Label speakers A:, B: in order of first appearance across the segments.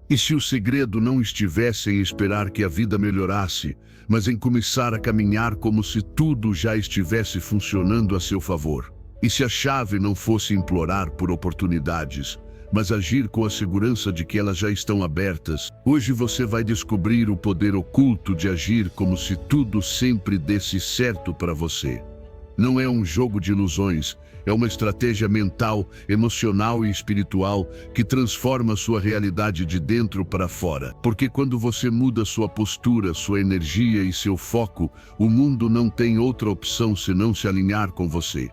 A: E se o segredo não estivesse em esperar que a vida melhorasse, mas em começar a caminhar como se tudo já estivesse funcionando a seu favor? E se a chave não fosse implorar por oportunidades, mas agir com a segurança de que elas já estão abertas? Hoje você vai descobrir o poder oculto de agir como se tudo sempre desse certo para você. Não é um jogo de ilusões, é uma estratégia mental, emocional e espiritual que transforma sua realidade de dentro para fora. Porque quando você muda sua postura, sua energia e seu foco, o mundo não tem outra opção senão se alinhar com você.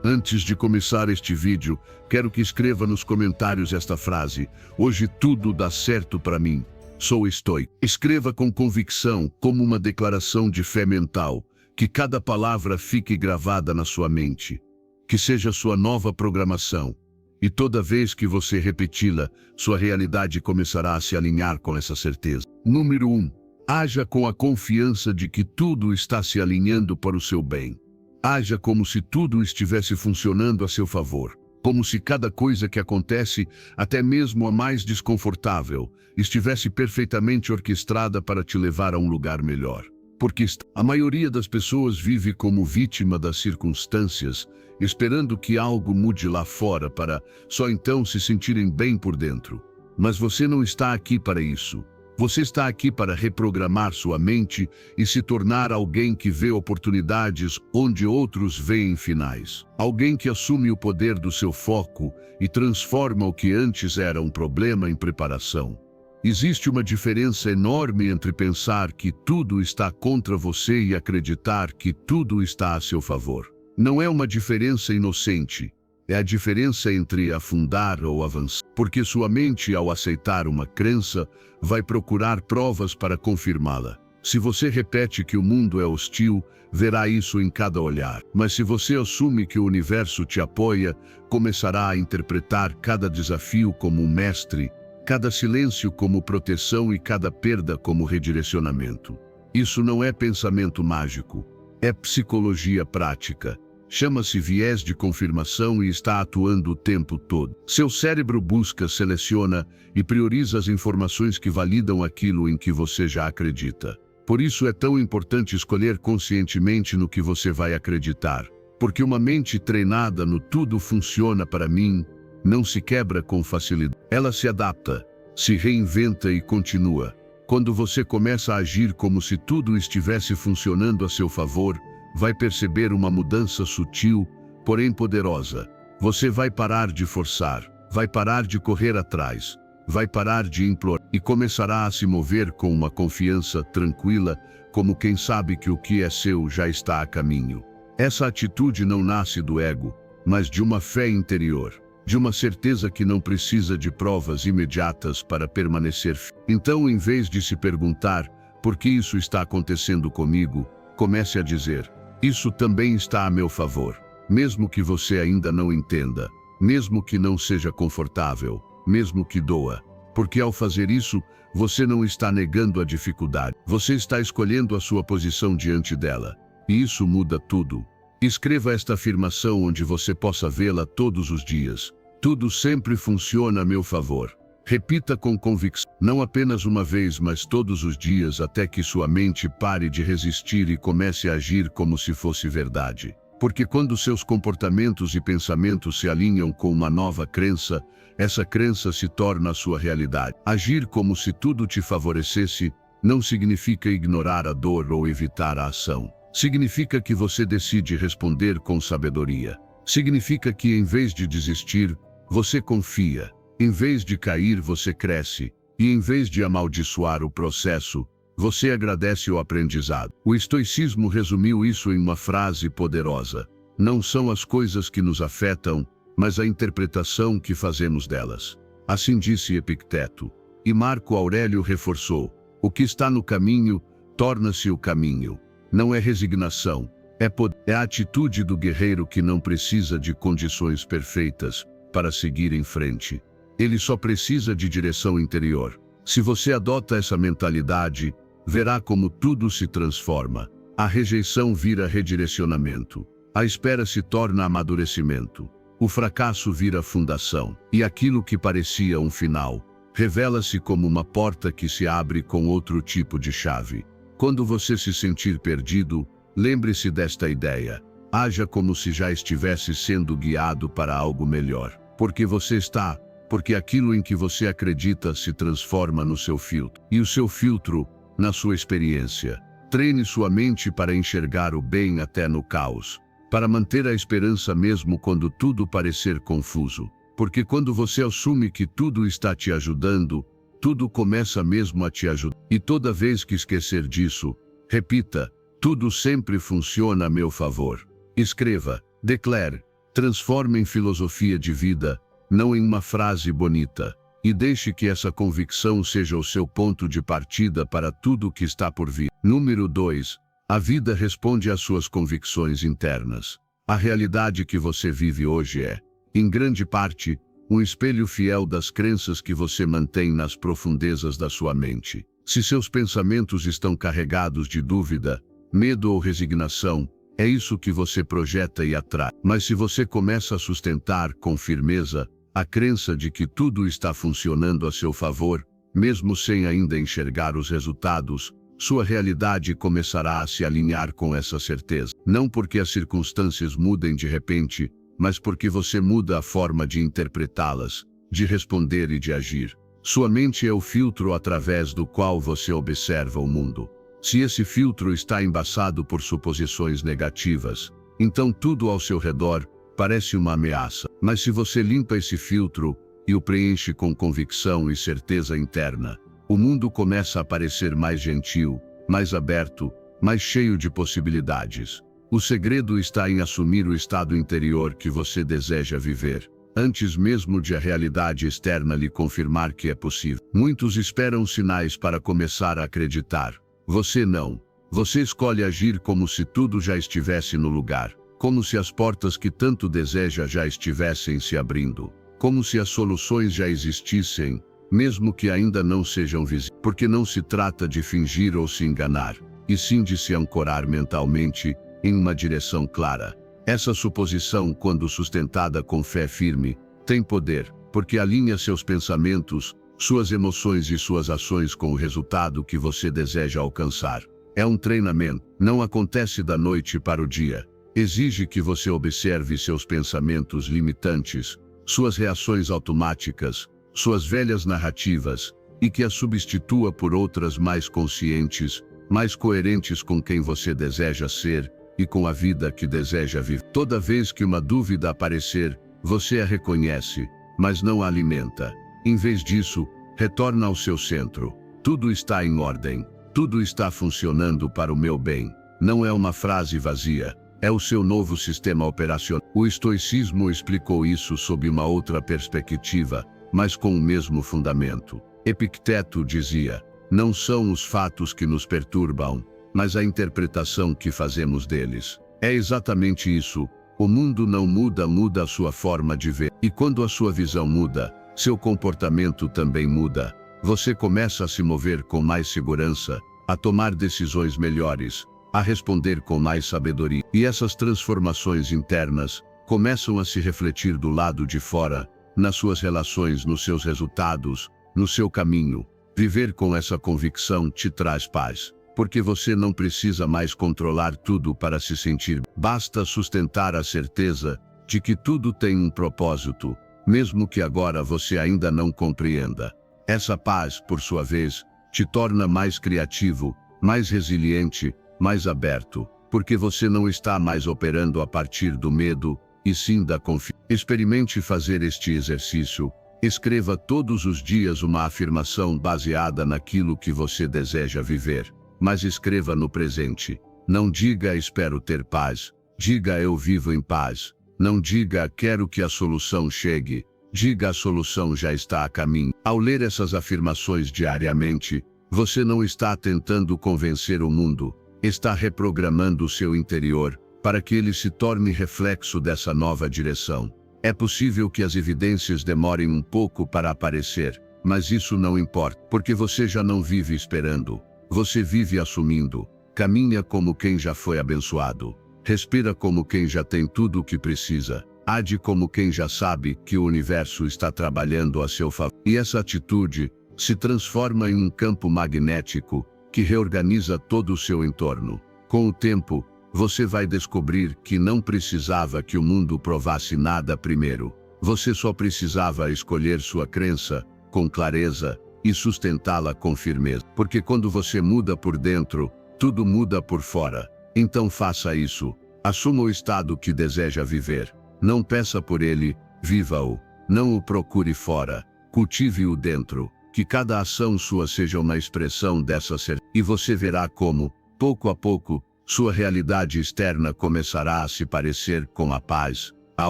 A: Antes de começar este vídeo, quero que escreva nos comentários esta frase: hoje tudo dá certo para mim. Sou estoico. Escreva com convicção, como uma declaração de fé mental, que cada palavra fique gravada na sua mente. Que seja sua nova programação. E toda vez que você repeti-la, sua realidade começará a se alinhar com essa certeza. Número 1. Haja com a confiança de que tudo está se alinhando para o seu bem. Haja como se tudo estivesse funcionando a seu favor. Como se cada coisa que acontece, até mesmo a mais desconfortável, estivesse perfeitamente orquestrada para te levar a um lugar melhor. Porque a maioria das pessoas vive como vítima das circunstâncias, esperando que algo mude lá fora para só então se sentirem bem por dentro. Mas você não está aqui para isso. Você está aqui para reprogramar sua mente e se tornar alguém que vê oportunidades onde outros veem finais. Alguém que assume o poder do seu foco e transforma o que antes era um problema em preparação. Existe uma diferença enorme entre pensar que tudo está contra você e acreditar que tudo está a seu favor. Não é uma diferença inocente, é a diferença entre afundar ou avançar. Porque sua mente, ao aceitar uma crença, vai procurar provas para confirmá-la. Se você repete que o mundo é hostil, verá isso em cada olhar. Mas se você assume que o universo te apoia, começará a interpretar cada desafio como um mestre, cada silêncio como proteção e cada perda como redirecionamento. Isso não é pensamento mágico, é psicologia prática. Chama-se viés de confirmação e está atuando o tempo todo. Seu cérebro busca, seleciona e prioriza as informações que validam aquilo em que você já acredita. Por isso é tão importante escolher conscientemente no que você vai acreditar. Porque uma mente treinada no tudo funciona para mim, não se quebra com facilidade. Ela se adapta, se reinventa e continua. Quando você começa a agir como se tudo estivesse funcionando a seu favor, vai perceber uma mudança sutil, porém poderosa. Você vai parar de forçar, vai parar de correr atrás, vai parar de implorar e começará a se mover com uma confiança tranquila, como quem sabe que o que é seu já está a caminho. Essa atitude não nasce do ego, mas de uma fé interior, de uma certeza que não precisa de provas imediatas para permanecer firme. Então, em vez de se perguntar, por que isso está acontecendo comigo, comece a dizer: isso também está a meu favor, mesmo que você ainda não entenda, mesmo que não seja confortável, mesmo que doa. Porque ao fazer isso, você não está negando a dificuldade, você está escolhendo a sua posição diante dela. E isso muda tudo. Escreva esta afirmação onde você possa vê-la todos os dias. Tudo sempre funciona a meu favor. Repita com convicção, não apenas uma vez, mas todos os dias, até que sua mente pare de resistir e comece a agir como se fosse verdade. Porque quando seus comportamentos e pensamentos se alinham com uma nova crença, essa crença se torna a sua realidade. Agir como se tudo te favorecesse não significa ignorar a dor ou evitar a ação. Significa que você decide responder com sabedoria. Significa que, em vez de desistir, você confia. Em vez de cair, você cresce. E em vez de amaldiçoar o processo, você agradece o aprendizado. O estoicismo resumiu isso em uma frase poderosa: não são as coisas que nos afetam, mas a interpretação que fazemos delas. Assim disse Epicteto. E Marco Aurélio reforçou: o que está no caminho, torna-se o caminho. Não é resignação, é a atitude do guerreiro que não precisa de condições perfeitas para seguir em frente. Ele só precisa de direção interior. Se você adota essa mentalidade, verá como tudo se transforma. A rejeição vira redirecionamento. A espera se torna amadurecimento. O fracasso vira fundação. E aquilo que parecia um final, Revela-se como uma porta que se abre com outro tipo de chave. Quando você se sentir perdido, lembre-se desta ideia. Haja como se já estivesse sendo guiado para algo melhor. Porque você está, porque aquilo em que você acredita se transforma no seu filtro. E o seu filtro, na sua experiência. Treine sua mente para enxergar o bem até no caos. Para manter a esperança mesmo quando tudo parecer confuso. Porque quando você assume que tudo está te ajudando, tudo começa mesmo a te ajudar. E toda vez que esquecer disso, repita: tudo sempre funciona a meu favor. Escreva, declare, transforme em filosofia de vida, não em uma frase bonita. E deixe que essa convicção seja o seu ponto de partida para tudo o que está por vir. Número 2. A vida responde às suas convicções internas. A realidade que você vive hoje é, em grande parte, um espelho fiel das crenças que você mantém nas profundezas da sua mente. Se seus pensamentos estão carregados de dúvida, medo ou resignação, é isso que você projeta e atrai. Mas se você começa a sustentar com firmeza a crença de que tudo está funcionando a seu favor, mesmo sem ainda enxergar os resultados, sua realidade começará a se alinhar com essa certeza. Não porque as circunstâncias mudem de repente, mas porque você muda a forma de interpretá-las, de responder e de agir. Sua mente é o filtro através do qual você observa o mundo. Se esse filtro está embaçado por suposições negativas, então tudo ao seu redor parece uma ameaça. Mas se você limpa esse filtro e o preenche com convicção e certeza interna, o mundo começa a parecer mais gentil, mais aberto, mais cheio de possibilidades. O segredo está em assumir o estado interior que você deseja viver, antes mesmo de a realidade externa lhe confirmar que é possível. Muitos esperam sinais para começar a acreditar. Você não. Você escolhe agir como se tudo já estivesse no lugar, como se as portas que tanto deseja já estivessem se abrindo, como se as soluções já existissem, mesmo que ainda não sejam visíveis. Porque não se trata de fingir ou se enganar, e sim de se ancorar mentalmente em uma direção clara. Essa suposição, quando sustentada com fé firme, tem poder, porque alinha seus pensamentos, suas emoções e suas ações com o resultado que você deseja alcançar. É um treinamento, não acontece da noite para o dia. Exige que você observe seus pensamentos limitantes, suas reações automáticas, suas velhas narrativas, e que as substitua por outras mais conscientes, mais coerentes com quem você deseja ser e com a vida que deseja viver. Toda vez que uma dúvida aparecer, você a reconhece, mas não a alimenta. Em vez disso, retorna ao seu centro. Tudo está em ordem. Tudo está funcionando para o meu bem. Não é uma frase vazia. É o seu novo sistema operacional. O estoicismo explicou isso sob uma outra perspectiva, mas com o mesmo fundamento. Epicteto dizia: não são os fatos que nos perturbam, mas a interpretação que fazemos deles. É exatamente isso. O mundo não muda, muda a sua forma de ver. E quando a sua visão muda, seu comportamento também muda. Você começa a se mover com mais segurança, a tomar decisões melhores, a responder com mais sabedoria. E essas transformações internas começam a se refletir do lado de fora, nas suas relações, nos seus resultados, no seu caminho. Viver com essa convicção te traz paz. Porque você não precisa mais controlar tudo para se sentir. Basta sustentar a certeza de que tudo tem um propósito, mesmo que agora você ainda não compreenda. Essa paz, por sua vez, te torna mais criativo, mais resiliente, mais aberto, porque você não está mais operando a partir do medo, e sim da confiança. Experimente fazer este exercício. Escreva todos os dias uma afirmação baseada naquilo que você deseja viver. Mas escreva no presente. Não diga espero ter paz. Diga eu vivo em paz. Não diga quero que a solução chegue. Diga a solução já está a caminho. Ao ler essas afirmações diariamente, você não está tentando convencer o mundo. Está reprogramando o seu interior para que ele se torne reflexo dessa nova direção. É possível que as evidências demorem um pouco para aparecer, mas isso não importa, porque você já não vive esperando. Você vive assumindo, caminha como quem já foi abençoado, respira como quem já tem tudo o que precisa. Age como quem já sabe que o universo está trabalhando a seu favor. E essa atitude se transforma em um campo magnético que reorganiza todo o seu entorno. Com o tempo, você vai descobrir que não precisava que o mundo provasse nada primeiro. Você só precisava escolher sua crença com clareza e sustentá-la com firmeza. Porque quando você muda por dentro, tudo muda por fora. Então faça isso. Assuma o estado que deseja viver. Não peça por ele, viva-o. Não o procure fora. Cultive-o dentro. Que cada ação sua seja uma expressão dessa certeza. E você verá como, pouco a pouco, sua realidade externa começará a se parecer com a paz, a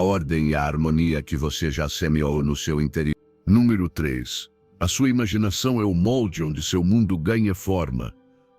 A: ordem e a harmonia que você já semeou no seu interior. Número 3. A sua imaginação é o molde onde seu mundo ganha forma.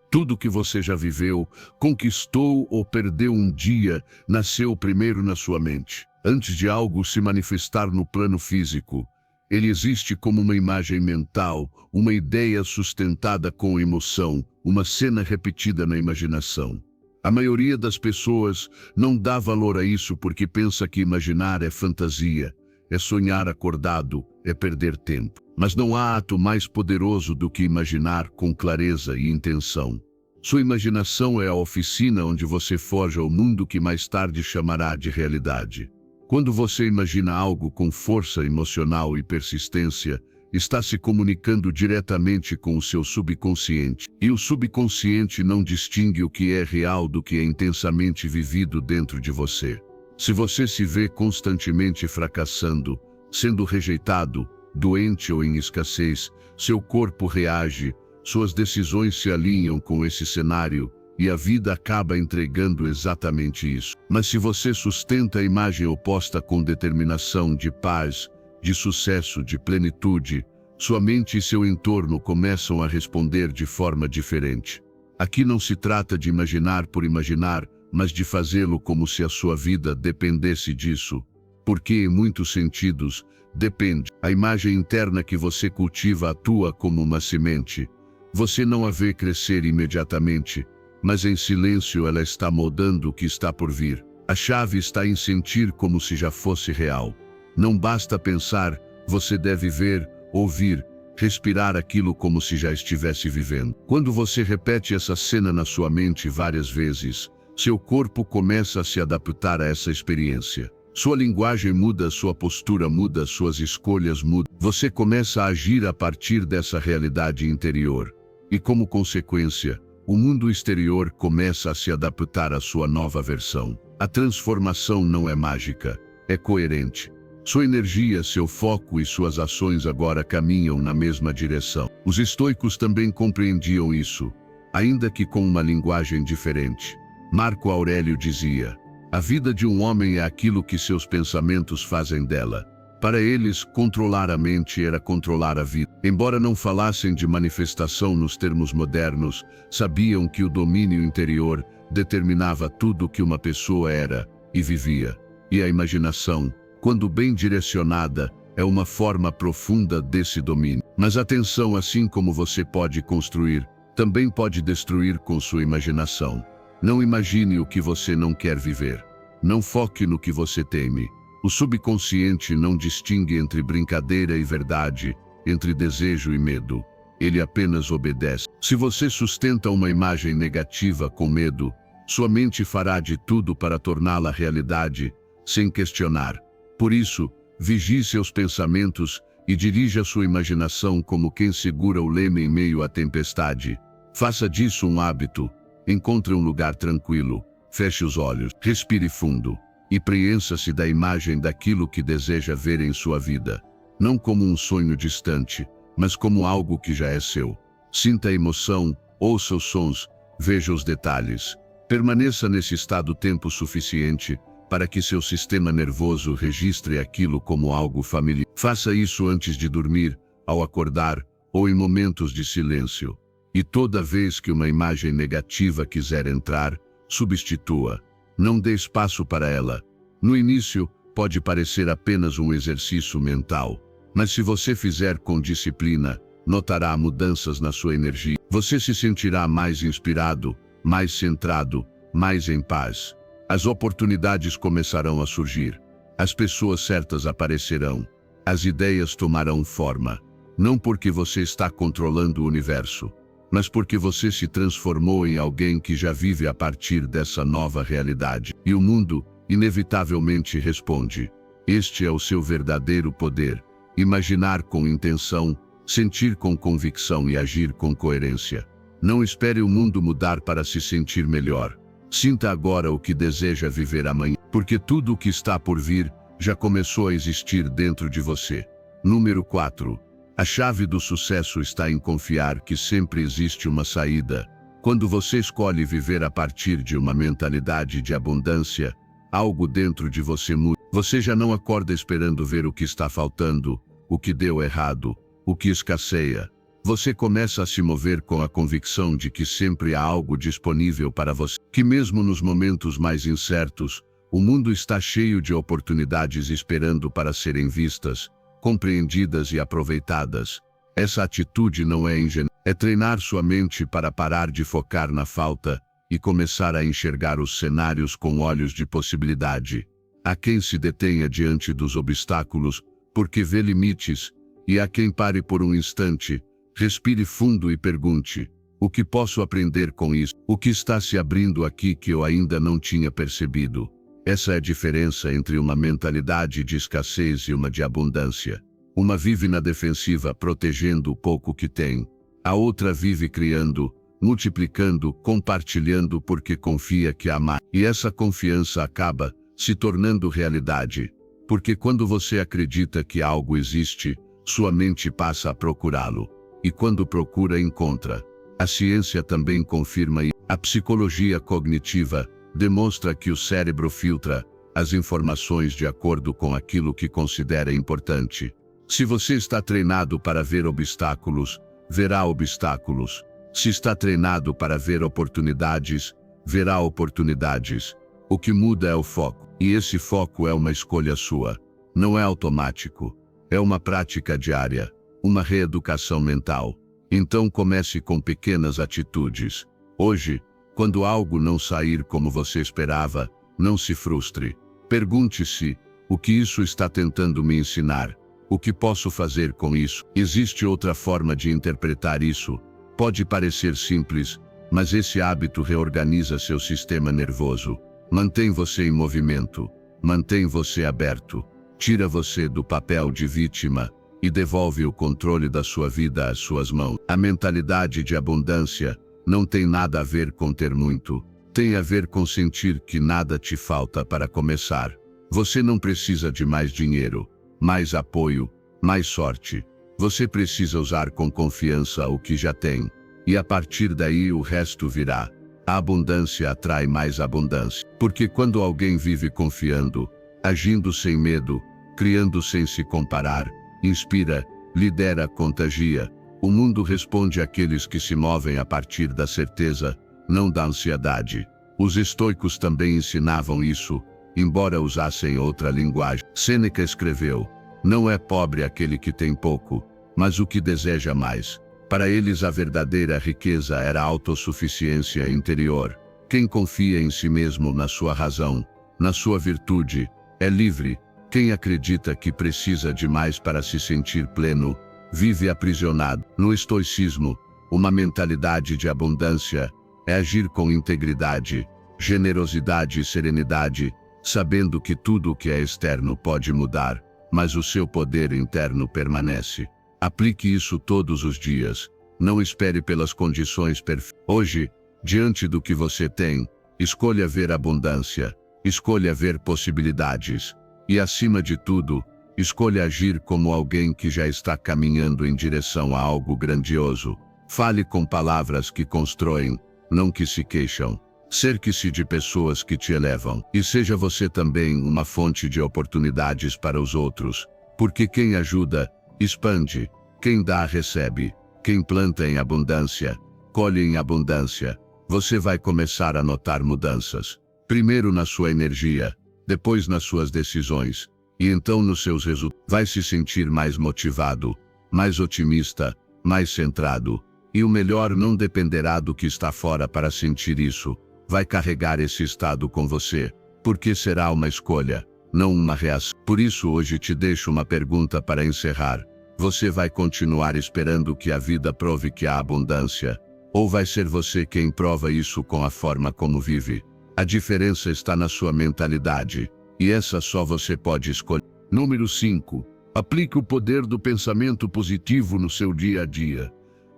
A: Tudo que você já viveu, conquistou ou perdeu um dia, nasceu primeiro na sua mente. Antes de algo se manifestar no plano físico, ele existe como uma imagem mental, uma ideia sustentada com emoção, uma cena repetida na imaginação. A maioria das pessoas não dá valor a isso porque pensa que imaginar é fantasia, é sonhar acordado, é perder tempo. Mas não há ato mais poderoso do que imaginar com clareza e intenção. Sua imaginação é a oficina onde você forja o mundo que mais tarde chamará de realidade. Quando você imagina algo com força emocional e persistência, está se comunicando diretamente com o seu subconsciente. E o subconsciente não distingue o que é real do que é intensamente vivido dentro de você. Se você se vê constantemente fracassando, sendo rejeitado, doente ou em escassez, seu corpo reage, suas decisões se alinham com esse cenário, e a vida acaba entregando exatamente isso. Mas se você sustenta a imagem oposta com determinação de paz, de sucesso, de plenitude, sua mente e seu entorno começam a responder de forma diferente. Aqui não se trata de imaginar por imaginar, mas de fazê-lo como se a sua vida dependesse disso. Porque, em muitos sentidos, depende. A imagem interna que você cultiva atua como uma semente. Você não a vê crescer imediatamente, mas em silêncio ela está moldando o que está por vir. A chave está em sentir como se já fosse real. Não basta pensar, você deve ver, ouvir, respirar aquilo como se já estivesse vivendo. Quando você repete essa cena na sua mente várias vezes, seu corpo começa a se adaptar a essa experiência. Sua linguagem muda, sua postura muda, suas escolhas mudam. Você começa a agir a partir dessa realidade interior. E como consequência, o mundo exterior começa a se adaptar à sua nova versão. A transformação não é mágica, é coerente. Sua energia, seu foco e suas ações agora caminham na mesma direção. Os estoicos também compreendiam isso, ainda que com uma linguagem diferente. Marco Aurélio dizia: a vida de um homem é aquilo que seus pensamentos fazem dela. Para eles, controlar a mente era controlar a vida. Embora não falassem de manifestação nos termos modernos, sabiam que o domínio interior determinava tudo o que uma pessoa era e vivia. E a imaginação, quando bem direcionada, é uma forma profunda desse domínio. Mas atenção, assim como você pode construir, também pode destruir com sua imaginação. Não imagine o que você não quer viver. Não foque no que você teme. O subconsciente não distingue entre brincadeira e verdade, entre desejo e medo. Ele apenas obedece. Se você sustenta uma imagem negativa com medo, sua mente fará de tudo para torná-la realidade, sem questionar. Por isso, vigie seus pensamentos e dirija sua imaginação como quem segura o leme em meio à tempestade. Faça disso um hábito. Encontre um lugar tranquilo, feche os olhos, respire fundo e preencha-se da imagem daquilo que deseja ver em sua vida. Não como um sonho distante, mas como algo que já é seu. Sinta a emoção, ouça os sons, veja os detalhes. Permaneça nesse estado tempo suficiente para que seu sistema nervoso registre aquilo como algo familiar. Faça isso antes de dormir, ao acordar ou em momentos de silêncio. E toda vez que uma imagem negativa quiser entrar, substitua. Não dê espaço para ela. No início, pode parecer apenas um exercício mental, mas se você fizer com disciplina, notará mudanças na sua energia. Você se sentirá mais inspirado, mais centrado, mais em paz. As oportunidades começarão a surgir. As pessoas certas aparecerão. As ideias tomarão forma. Não porque você está controlando o universo, mas porque você se transformou em alguém que já vive a partir dessa nova realidade. E o mundo, inevitavelmente, responde. Este é o seu verdadeiro poder. Imaginar com intenção, sentir com convicção e agir com coerência. Não espere o mundo mudar para se sentir melhor. Sinta agora o que deseja viver amanhã, porque tudo o que está por vir já começou a existir dentro de você. Número 4. A chave do sucesso está em confiar que sempre existe uma saída. Quando você escolhe viver a partir de uma mentalidade de abundância, algo dentro de você muda. Você já não acorda esperando ver o que está faltando, o que deu errado, o que escasseia. Você começa a se mover com a convicção de que sempre há algo disponível para você. Que mesmo nos momentos mais incertos, o mundo está cheio de oportunidades esperando para serem vistas, compreendidas e aproveitadas. Essa atitude não é ingênua. É treinar sua mente para parar de focar na falta e começar a enxergar os cenários com olhos de possibilidade. Há quem se detenha diante dos obstáculos porque vê limites, e há quem pare por um instante, respire fundo e pergunte: o que posso aprender com isso? O que está se abrindo aqui que eu ainda não tinha percebido? Essa é a diferença entre uma mentalidade de escassez e uma de abundância. Uma vive na defensiva, protegendo o pouco que tem. A outra vive criando, multiplicando, compartilhando porque confia que há mais. E essa confiança acaba se tornando realidade. Porque quando você acredita que algo existe, sua mente passa a procurá-lo. E quando procura, encontra. A ciência também confirma isso. A psicologia cognitiva demonstra que o cérebro filtra as informações de acordo com aquilo que considera importante. Se você está treinado para ver obstáculos, verá obstáculos. Se está treinado para ver oportunidades, verá oportunidades. O que muda é o foco, e esse foco é uma escolha sua. Não é automático. É uma prática diária, uma reeducação mental. Então comece com pequenas atitudes. Hoje, quando algo não sair como você esperava, não se frustre. Pergunte-se: o que isso está tentando me ensinar? O que posso fazer com isso? Existe outra forma de interpretar isso. Pode parecer simples, mas esse hábito reorganiza seu sistema nervoso. Mantém você em movimento, mantém você aberto, tira você do papel de vítima e devolve o controle da sua vida às suas mãos. A mentalidade de abundância não tem nada a ver com ter muito, tem a ver com sentir que nada te falta para começar. Você não precisa de mais dinheiro, mais apoio, mais sorte. Você precisa usar com confiança o que já tem, e a partir daí o resto virá. A abundância atrai mais abundância, porque quando alguém vive confiando, agindo sem medo, criando sem se comparar, inspira, lidera, contagia. O mundo responde àqueles que se movem a partir da certeza, não da ansiedade. Os estoicos também ensinavam isso, embora usassem outra linguagem. Sêneca escreveu: não é pobre aquele que tem pouco, mas o que deseja mais. Para eles a verdadeira riqueza era a autossuficiência interior. Quem confia em si mesmo, na sua razão, na sua virtude, é livre. Quem acredita que precisa de mais para se sentir pleno, vive aprisionado. No estoicismo, uma mentalidade de abundância é agir com integridade, generosidade e serenidade, sabendo que tudo o que é externo pode mudar, mas o seu poder interno permanece. Aplique isso todos os dias. Não espere pelas condições perfeitas. Hoje, diante do que você tem, escolha ver abundância, escolha ver possibilidades. E acima de tudo, escolha agir como alguém que já está caminhando em direção a algo grandioso. Fale com palavras que constroem, não que se queixam. Cerque-se de pessoas que te elevam. E seja você também uma fonte de oportunidades para os outros. Porque quem ajuda, expande. Quem dá, recebe. Quem planta em abundância, colhe em abundância. Você vai começar a notar mudanças. Primeiro na sua energia, depois nas suas decisões, e então nos seus resultados. Vai se sentir mais motivado, mais otimista, mais centrado. E o melhor, não dependerá do que está fora para sentir isso. Vai carregar esse estado com você, porque será uma escolha. não uma reação. Por isso hoje te deixo uma pergunta para encerrar. Você vai continuar esperando que a vida prove que há abundância? Ou vai ser você quem prova isso com a forma como vive? A diferença está na sua mentalidade, e essa só você pode escolher. Número 5. Aplique o poder do pensamento positivo no seu dia a dia.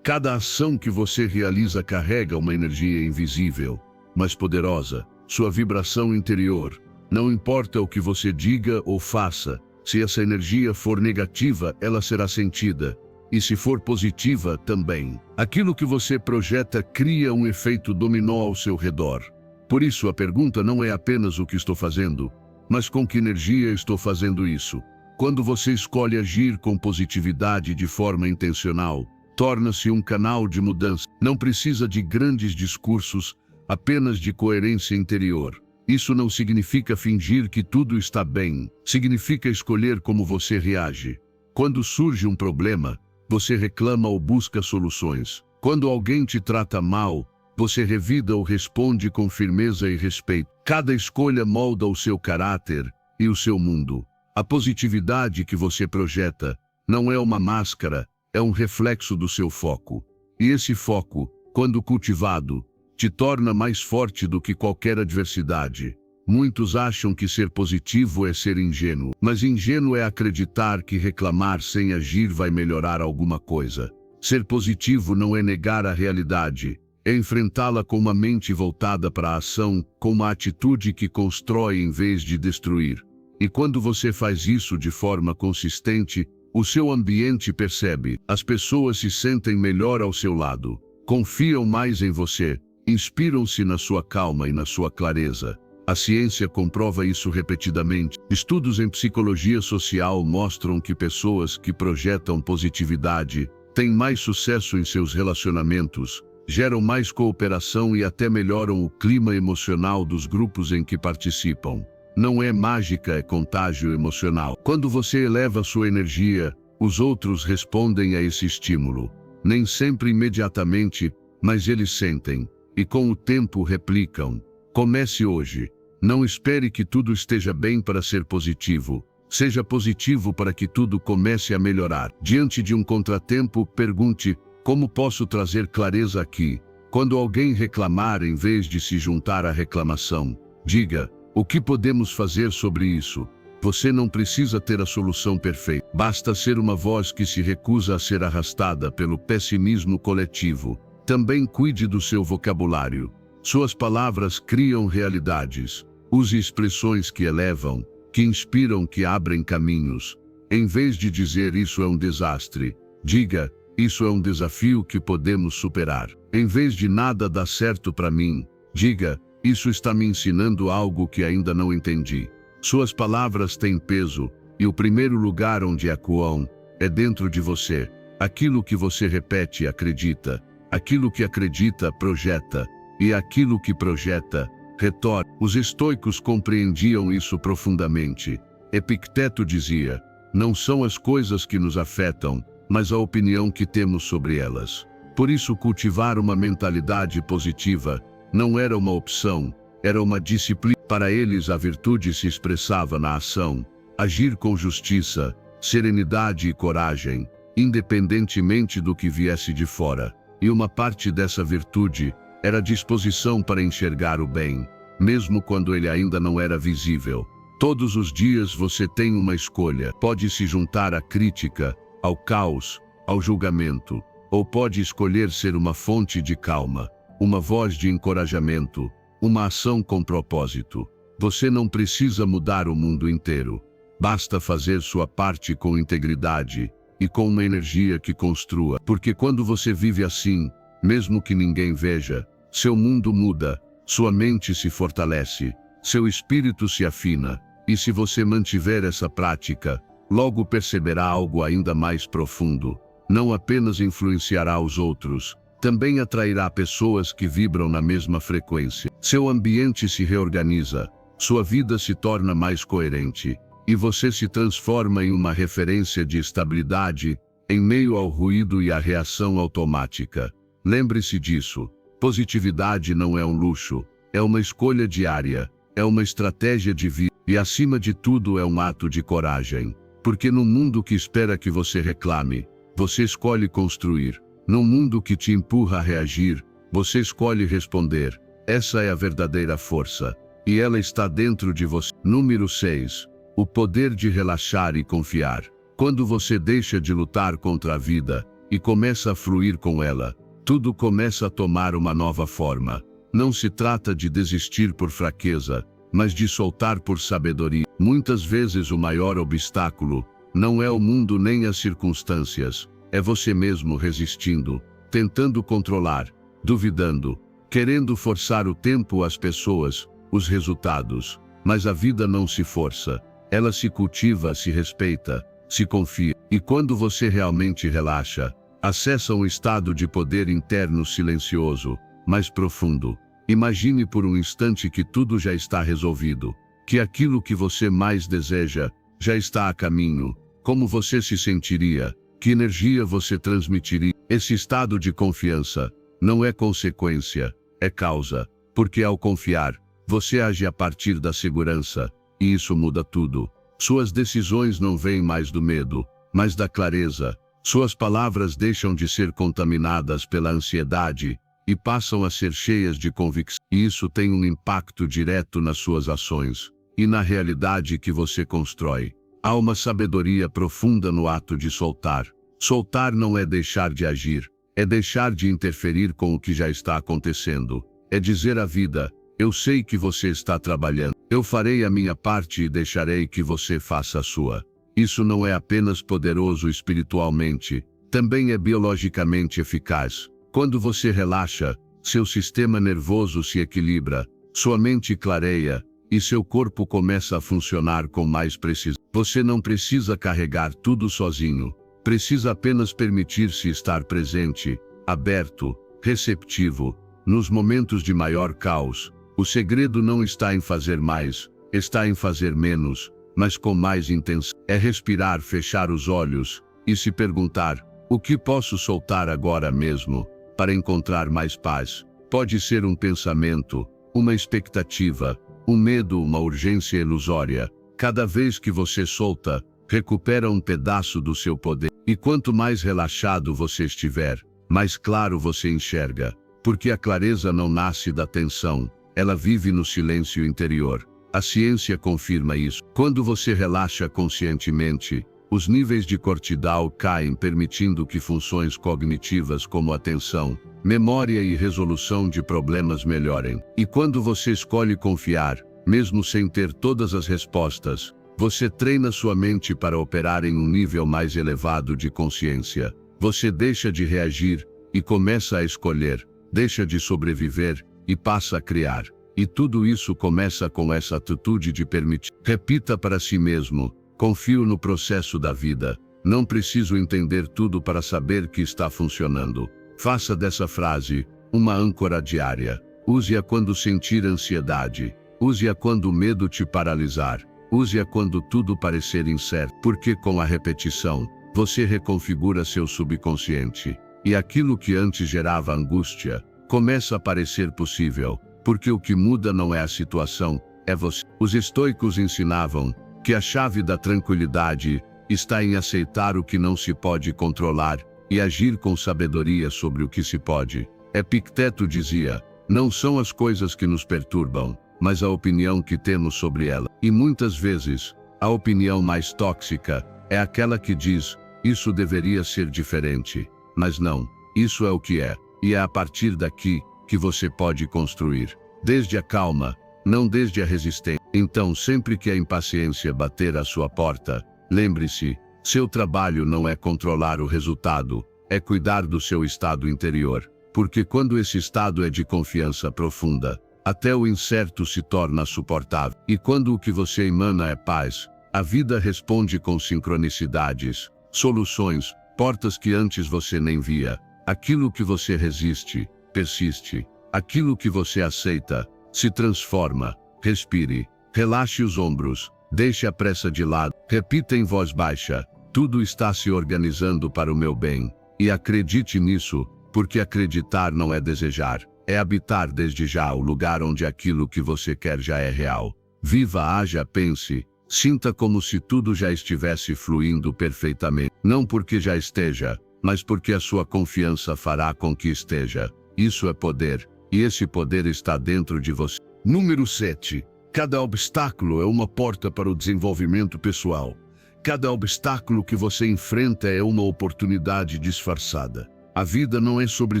A: Cada ação que você realiza carrega uma energia invisível, mas poderosa, sua vibração interior. Não importa o que você diga ou faça, se essa energia for negativa, ela será sentida. E se for positiva, também. Aquilo que você projeta cria um efeito dominó ao seu redor. Por isso, a pergunta não é apenas o que estou fazendo, mas com que energia estou fazendo isso. Quando você escolhe agir com positividade de forma intencional, torna-se um canal de mudança. Não precisa de grandes discursos, apenas de coerência interior. Isso não significa fingir que tudo está bem, significa escolher como você reage. Quando surge um problema, você reclama ou busca soluções. Quando alguém te trata mal, você revida ou responde com firmeza e respeito. Cada escolha molda o seu caráter e o seu mundo. A positividade que você projeta não é uma máscara, é um reflexo do seu foco. E esse foco, quando cultivado, te torna mais forte do que qualquer adversidade. Muitos acham que ser positivo é ser ingênuo, mas ingênuo é acreditar que reclamar sem agir vai melhorar alguma coisa. Ser positivo não é negar a realidade, é enfrentá-la com uma mente voltada para a ação, com uma atitude que constrói em vez de destruir. E quando você faz isso de forma consistente, o seu ambiente percebe, as pessoas se sentem melhor ao seu lado, confiam mais em você, inspiram-se na sua calma e na sua clareza. A ciência comprova isso repetidamente. Estudos em psicologia social mostram que pessoas que projetam positividade têm mais sucesso em seus relacionamentos, geram mais cooperação e até melhoram o clima emocional dos grupos em que participam. Não é mágica, é contágio emocional. Quando você eleva sua energia, os outros respondem a esse estímulo. Nem sempre imediatamente, mas eles sentem. E com o tempo replicam. Comece hoje. Não espere que tudo esteja bem para ser positivo. Seja positivo para que tudo comece a melhorar. Diante de um contratempo, pergunte: como posso trazer clareza aqui? Quando alguém reclamar, em vez de se juntar à reclamação, diga: o que podemos fazer sobre isso? Você não precisa ter a solução perfeita. Basta ser uma voz que se recusa a ser arrastada pelo pessimismo coletivo. Também cuide do seu vocabulário. Suas palavras criam realidades. Use expressões que elevam, que inspiram, que abrem caminhos. Em vez de dizer isso é um desastre, diga: isso é um desafio que podemos superar. Em vez de nada dá certo para mim, diga: isso está me ensinando algo que ainda não entendi. Suas palavras têm peso, e o primeiro lugar onde ecoam é dentro de você. Aquilo que você repete acredita. Aquilo que acredita projeta, e aquilo que projeta retorna. Os estoicos compreendiam isso profundamente. Epicteto dizia: não são as coisas que nos afetam, mas a opinião que temos sobre elas. Por isso, cultivar uma mentalidade positiva não era uma opção, era uma disciplina. Para eles, a virtude se expressava na ação, agir com justiça, serenidade e coragem, independentemente do que viesse de fora. E uma parte dessa virtude era a disposição para enxergar o bem, mesmo quando ele ainda não era visível. Todos os dias você tem uma escolha. Pode se juntar à crítica, ao caos, ao julgamento, ou pode escolher ser uma fonte de calma, uma voz de encorajamento, uma ação com propósito. Você não precisa mudar o mundo inteiro. Basta fazer sua parte com integridade e com uma energia que construa. Porque quando você vive assim, mesmo que ninguém veja, seu mundo muda, sua mente se fortalece, seu espírito se afina. E se você mantiver essa prática, logo perceberá algo ainda mais profundo. Não apenas influenciará os outros, também atrairá pessoas que vibram na mesma frequência. Seu ambiente se reorganiza, sua vida se torna mais coerente, e você se transforma em uma referência de estabilidade, em meio ao ruído e à reação automática. Lembre-se disso. Positividade não é um luxo, é uma escolha diária, é uma estratégia de vida. E acima de tudo é um ato de coragem. Porque no mundo que espera que você reclame, você escolhe construir. No mundo que te empurra a reagir, você escolhe responder. Essa é a verdadeira força. E ela está dentro de você. Número 6. O poder de relaxar e confiar. Quando você deixa de lutar contra a vida e começa a fluir com ela, tudo começa a tomar uma nova forma. Não se trata de desistir por fraqueza, mas de soltar por sabedoria. Muitas vezes o maior obstáculo não é o mundo nem as circunstâncias, é você mesmo resistindo, tentando controlar, duvidando, querendo forçar o tempo, as pessoas, os resultados. Mas a vida não se força, ela se cultiva, se respeita, se confia. E quando você realmente relaxa, acessa um estado de poder interno silencioso, mais profundo. Imagine por um instante que tudo já está resolvido, que aquilo que você mais deseja já está a caminho. Como você se sentiria? Que energia você transmitiria? Esse estado de confiança não é consequência, é causa, porque ao confiar, você age a partir da segurança, e isso muda tudo. Suas decisões não vêm mais do medo, mas da clareza. Suas palavras deixam de ser contaminadas pela ansiedade e passam a ser cheias de convicção. E isso tem um impacto direto nas suas ações e na realidade que você constrói. Há uma sabedoria profunda no ato de soltar. Soltar não é deixar de agir, é deixar de interferir com o que já está acontecendo. É dizer à vida: eu sei que você está trabalhando, eu farei a minha parte e deixarei que você faça a sua. Isso não é apenas poderoso espiritualmente, também é biologicamente eficaz. Quando você relaxa, seu sistema nervoso se equilibra, sua mente clareia, e seu corpo começa a funcionar com mais precisão. Você não precisa carregar tudo sozinho, precisa apenas permitir-se estar presente, aberto, receptivo. Nos momentos de maior caos, o segredo não está em fazer mais, está em fazer menos, mas com mais intenção. É respirar, fechar os olhos e se perguntar: o que posso soltar agora mesmo para encontrar mais paz? Pode ser um pensamento, uma expectativa, um medo, uma urgência ilusória. Cada vez que você solta, recupera um pedaço do seu poder. E quanto mais relaxado você estiver, mais claro você enxerga. Porque a clareza não nasce da tensão, ela vive no silêncio interior. A ciência confirma isso. Quando você relaxa conscientemente, os níveis de cortisol caem, permitindo que funções cognitivas como atenção, memória e resolução de problemas melhorem. E quando você escolhe confiar, mesmo sem ter todas as respostas, você treina sua mente para operar em um nível mais elevado de consciência. Você deixa de reagir e começa a escolher, deixa de sobreviver e passa a criar. E tudo isso começa com essa atitude de permitir. Repita para si mesmo: confio no processo da vida. Não preciso entender tudo para saber que está funcionando. Faça dessa frase uma âncora diária. Use-a quando sentir ansiedade. Use-a quando o medo te paralisar. Use-a quando tudo parecer incerto. Porque com a repetição, você reconfigura seu subconsciente. E aquilo que antes gerava angústia, começa a parecer possível. Porque o que muda não é a situação, é você. Os estoicos ensinavam que a chave da tranquilidade está em aceitar o que não se pode controlar e agir com sabedoria sobre o que se pode. Epicteto dizia: não são as coisas que nos perturbam, mas a opinião que temos sobre ela. E muitas vezes, a opinião mais tóxica é aquela que diz: isso deveria ser diferente. Mas não, isso é o que é, e é a partir daqui que você pode construir. Desde a calma, não desde a resistência. Então, sempre que a impaciência bater à sua porta, lembre-se: seu trabalho não é controlar o resultado, é cuidar do seu estado interior. Porque quando esse estado é de confiança profunda, até o incerto se torna suportável. E quando o que você emana é paz, a vida responde com sincronicidades, soluções, portas que antes você nem via. Aquilo que você resiste, persiste. Aquilo que você aceita, se transforma. Respire, relaxe os ombros, deixe a pressa de lado. Repita em voz baixa: tudo está se organizando para o meu bem. E acredite nisso, porque acreditar não é desejar, é habitar desde já o lugar onde aquilo que você quer já é real. Viva, haja, pense, sinta como se tudo já estivesse fluindo perfeitamente. Não porque já esteja, mas porque a sua confiança fará com que esteja. Isso é poder, e esse poder está dentro de você. Número 7. Cada obstáculo é uma porta para o desenvolvimento pessoal. Cada obstáculo que você enfrenta é uma oportunidade disfarçada. A vida não é sobre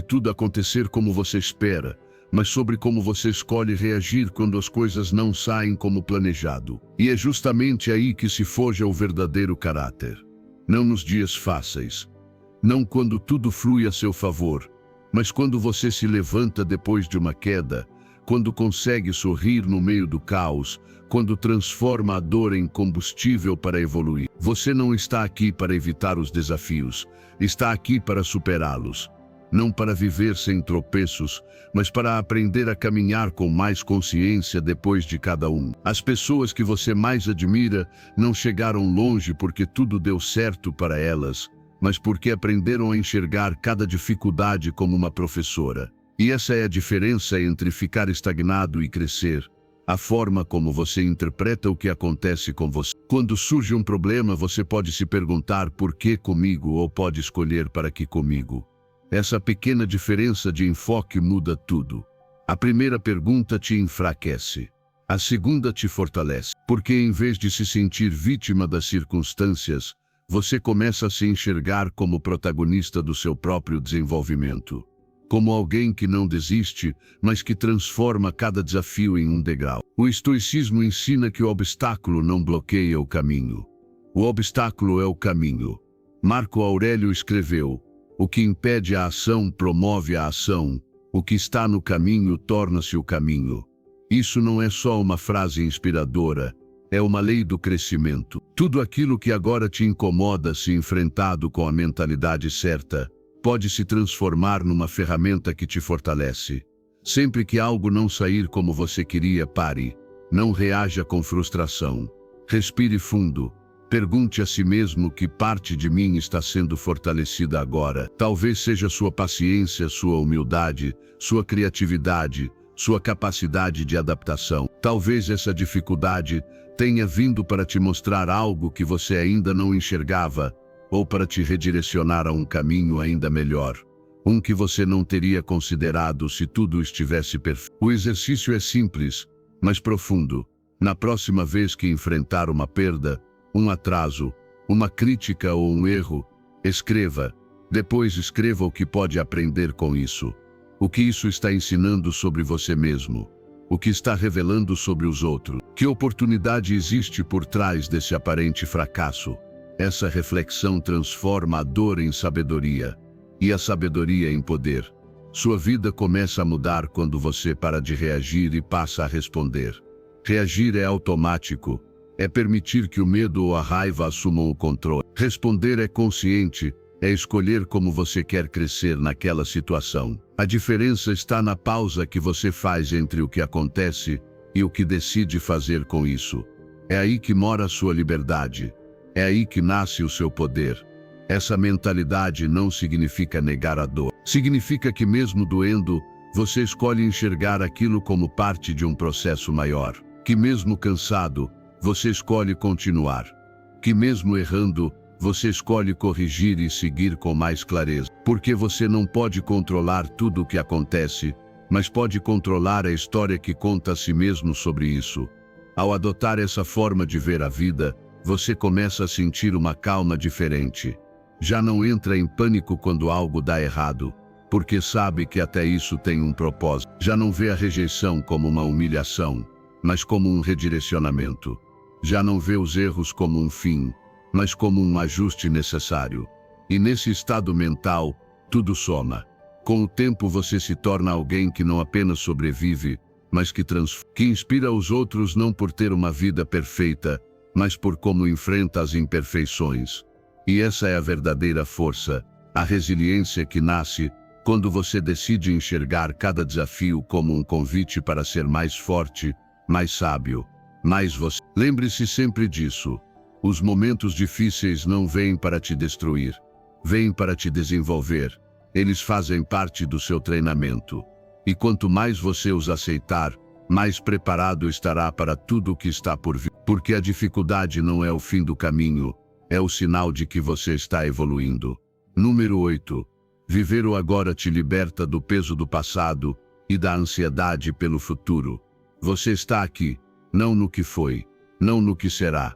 A: tudo acontecer como você espera, mas sobre como você escolhe reagir quando as coisas não saem como planejado. E é justamente aí que se forja o verdadeiro caráter. Não nos dias fáceis, não quando tudo flui a seu favor, mas quando você se levanta depois de uma queda, quando consegue sorrir no meio do caos, quando transforma a dor em combustível para evoluir. Você não está aqui para evitar os desafios, está aqui para superá-los. Não para viver sem tropeços, mas para aprender a caminhar com mais consciência depois de cada um. As pessoas que você mais admira não chegaram longe porque tudo deu certo para elas, mas porque aprenderam a enxergar cada dificuldade como uma professora. E essa é a diferença entre ficar estagnado e crescer. A forma como você interpreta o que acontece com você. Quando surge um problema, você pode se perguntar por que comigo ou pode escolher para que comigo. Essa pequena diferença de enfoque muda tudo. A primeira pergunta te enfraquece. A segunda te fortalece. Porque em vez de se sentir vítima das circunstâncias, você começa a se enxergar como protagonista do seu próprio desenvolvimento. Como alguém que não desiste, mas que transforma cada desafio em um degrau. O estoicismo ensina que o obstáculo não bloqueia o caminho. O obstáculo é o caminho. Marco Aurélio escreveu: o que impede a ação promove a ação, o que está no caminho torna-se o caminho. Isso não é só uma frase inspiradora, é uma lei do crescimento. Tudo aquilo que agora te incomoda, se enfrentado com a mentalidade certa, pode se transformar numa ferramenta que te fortalece. Sempre que algo não sair como você queria, pare. Não reaja com frustração. Respire fundo. Pergunte a si mesmo que parte de mim está sendo fortalecida agora. Talvez seja sua paciência, sua humildade, sua criatividade, sua capacidade de adaptação. Talvez essa dificuldade tenha vindo para te mostrar algo que você ainda não enxergava, ou para te redirecionar a um caminho ainda melhor, um que você não teria considerado se tudo estivesse perfeito. O exercício é simples, mas profundo. Na próxima vez que enfrentar uma perda, um atraso, uma crítica ou um erro, escreva. Depois escreva o que pode aprender com isso. O que isso está ensinando sobre você mesmo. O que está revelando sobre os outros. Que oportunidade existe por trás desse aparente fracasso? Essa reflexão transforma a dor em sabedoria, e a sabedoria em poder. Sua vida começa a mudar quando você para de reagir e passa a responder. Reagir é automático, é permitir que o medo ou a raiva assumam o controle. Responder é consciente, é escolher como você quer crescer naquela situação. A diferença está na pausa que você faz entre o que acontece e o que decide fazer com isso. É aí que mora a sua liberdade. É aí que nasce o seu poder. Essa mentalidade não significa negar a dor. Significa que mesmo doendo, você escolhe enxergar aquilo como parte de um processo maior. Que mesmo cansado, você escolhe continuar. Que mesmo errando, você escolhe corrigir e seguir com mais clareza. Porque você não pode controlar tudo o que acontece, mas pode controlar a história que conta a si mesmo sobre isso. Ao adotar essa forma de ver a vida, você começa a sentir uma calma diferente. Já não entra em pânico quando algo dá errado, porque sabe que até isso tem um propósito. Já não vê a rejeição como uma humilhação, mas como um redirecionamento. Já não vê os erros como um fim, mas como um ajuste necessário. E nesse estado mental, tudo soma. Com o tempo você se torna alguém que não apenas sobrevive, mas que inspira os outros não por ter uma vida perfeita, mas por como enfrenta as imperfeições. E essa é a verdadeira força, a resiliência que nasce quando você decide enxergar cada desafio como um convite para ser mais forte, mais sábio, mais você. Lembre-se sempre disso. Os momentos difíceis não vêm para te destruir, vêm para te desenvolver. Eles fazem parte do seu treinamento. E quanto mais você os aceitar, mais preparado estará para tudo o que está por vir. Porque a dificuldade não é o fim do caminho, é o sinal de que você está evoluindo. Número 8. Viver o agora te liberta do peso do passado e da ansiedade pelo futuro. Você está aqui, não no que foi, não no que será.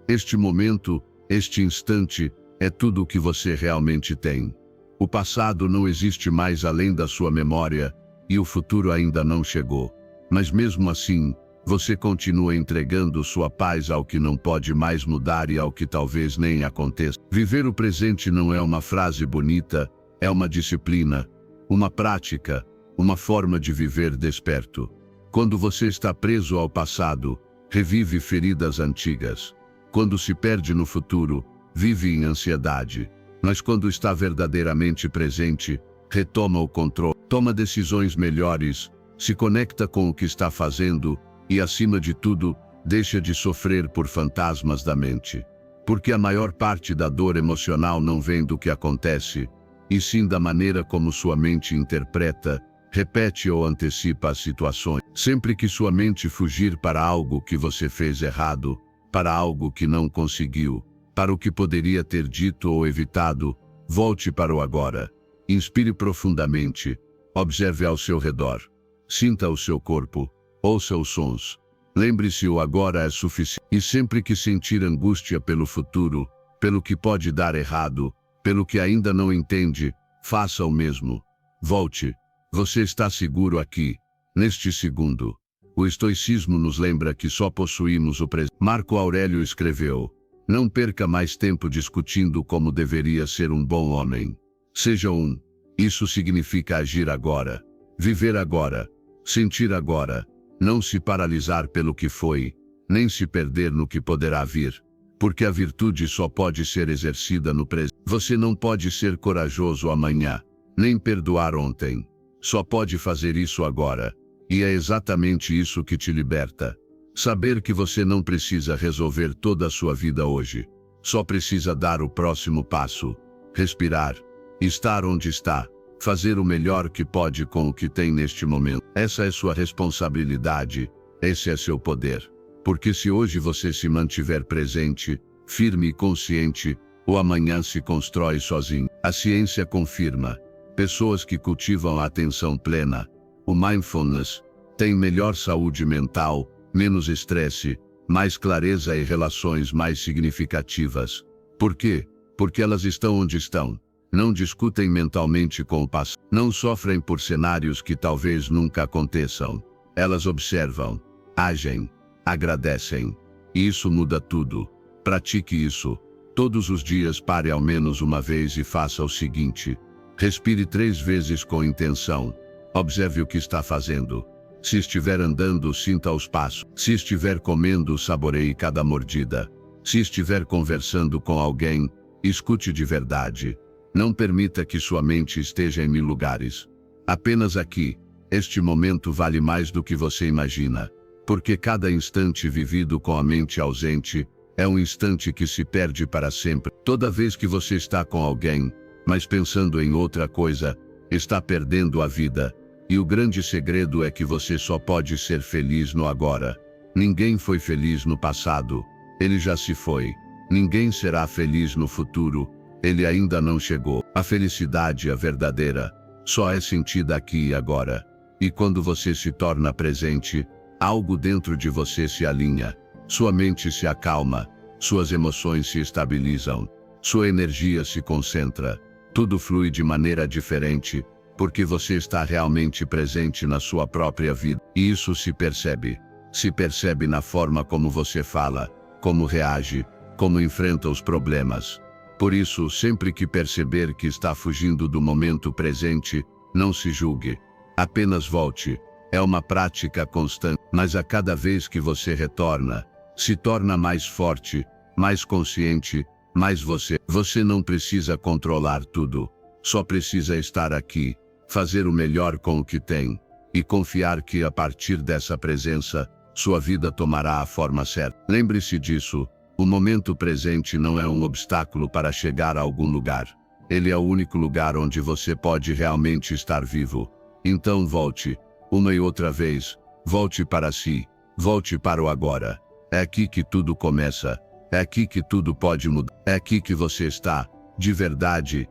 A: Este momento, este instante, é tudo o que você realmente tem. O passado não existe mais além da sua memória e o futuro ainda não chegou. Mas mesmo assim, você continua entregando sua paz ao que não pode mais mudar e ao que talvez nem aconteça. Viver o presente não é uma frase bonita, é uma disciplina, uma prática, uma forma de viver desperto. Quando você está preso ao passado, revive feridas antigas. Quando se perde no futuro, vive em ansiedade. Mas quando está verdadeiramente presente, retoma o controle, toma decisões melhores, se conecta com o que está fazendo e, acima de tudo, deixa de sofrer por fantasmas da mente. Porque a maior parte da dor emocional não vem do que acontece, e sim da maneira como sua mente interpreta, repete ou antecipa as situações. Sempre que sua mente fugir para algo que você fez errado, para algo que não conseguiu, para o que poderia ter dito ou evitado, volte para o agora. Inspire profundamente, observe ao seu redor, sinta o seu corpo, ouça os sons. Lembre-se, o agora é suficiente. E sempre que sentir angústia pelo futuro, pelo que pode dar errado, pelo que ainda não entende, faça o mesmo. Volte. Você está seguro aqui, neste segundo. O estoicismo nos lembra que só possuímos o presente. Marco Aurélio escreveu: não perca mais tempo discutindo como deveria ser um bom homem. Seja um. Isso significa agir agora, viver agora, sentir agora, não se paralisar pelo que foi, nem se perder no que poderá vir. Porque a virtude só pode ser exercida no presente. Você não pode ser corajoso amanhã, nem perdoar ontem. Só pode fazer isso agora. E é exatamente isso que te liberta. Saber que você não precisa resolver toda a sua vida hoje. Só precisa dar o próximo passo. Respirar. Estar onde está. Fazer o melhor que pode com o que tem neste momento. Essa é sua responsabilidade. Esse é seu poder. Porque se hoje você se mantiver presente, firme e consciente, o amanhã se constrói sozinho. A ciência confirma. Pessoas que cultivam a atenção plena, o mindfulness, têm melhor saúde mental, menos estresse, mais clareza e relações mais significativas. Por quê? Porque elas estão onde estão. Não discutem mentalmente com o passado. Não sofrem por cenários que talvez nunca aconteçam. Elas observam, agem, agradecem. E isso muda tudo. Pratique isso. Todos os dias pare ao menos uma vez e faça o seguinte. Respire 3 vezes com intenção. Observe o que está fazendo. Se estiver andando, sinta os passos. Se estiver comendo, saboreie cada mordida. Se estiver conversando com alguém, escute de verdade. Não permita que sua mente esteja em 1000 lugares. Apenas aqui. Este momento vale mais do que você imagina. Porque cada instante vivido com a mente ausente é um instante que se perde para sempre. Toda vez que você está com alguém, mas pensando em outra coisa, está perdendo a vida. E o grande segredo é que você só pode ser feliz no agora. Ninguém foi feliz no passado. Ele já se foi. Ninguém será feliz no futuro. Ele ainda não chegou. A felicidade, a verdadeira, só é sentida aqui e agora. E quando você se torna presente, algo dentro de você se alinha. Sua mente se acalma. Suas emoções se estabilizam. Sua energia se concentra. Tudo flui de maneira diferente, porque você está realmente presente na sua própria vida. E isso se percebe. Se percebe na forma como você fala, como reage, como enfrenta os problemas. Por isso, sempre que perceber que está fugindo do momento presente, não se julgue. Apenas volte. É uma prática constante, mas a cada vez que você retorna, se torna mais forte, mais consciente, mais você. Você não precisa controlar tudo. Só precisa estar aqui, fazer o melhor com o que tem, e confiar que a partir dessa presença, sua vida tomará a forma certa. Lembre-se disso. O momento presente não é um obstáculo para chegar a algum lugar. Ele é o único lugar onde você pode realmente estar vivo. Então volte, uma e outra vez, Volte para si. Volte para o agora. É aqui que tudo começa. É aqui que tudo pode mudar. É aqui que você está, de verdade.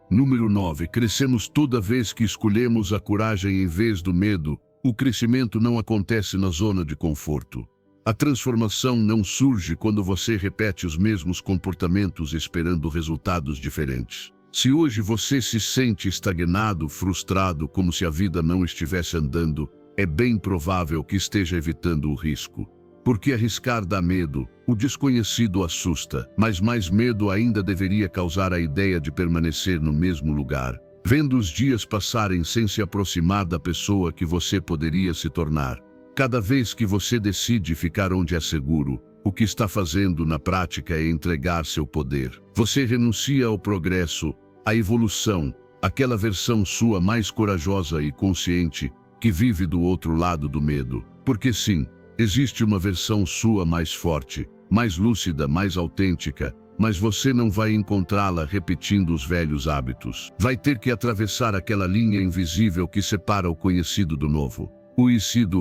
A: Número 9. Crescemos toda vez que escolhemos a coragem em vez do medo. O crescimento não acontece na zona de conforto. A transformação não surge quando você repete os mesmos comportamentos esperando resultados diferentes. Se hoje você se sente estagnado, frustrado, como se a vida não estivesse andando, é bem provável que esteja evitando o risco. Porque arriscar dá medo, o desconhecido assusta, mas mais medo ainda deveria causar a ideia de permanecer no mesmo lugar, vendo os dias passarem sem se aproximar da pessoa que você poderia se tornar. Cada vez que você decide ficar onde é seguro, o que está fazendo na prática é entregar seu poder. Você renuncia ao progresso, à evolução, àquela versão sua mais corajosa e consciente, que vive do outro lado do medo. Porque sim, existe uma versão sua mais forte, mais lúcida, mais autêntica, mas você não vai encontrá-la repetindo os velhos hábitos. Vai ter que atravessar aquela linha invisível que separa o conhecido do novo. O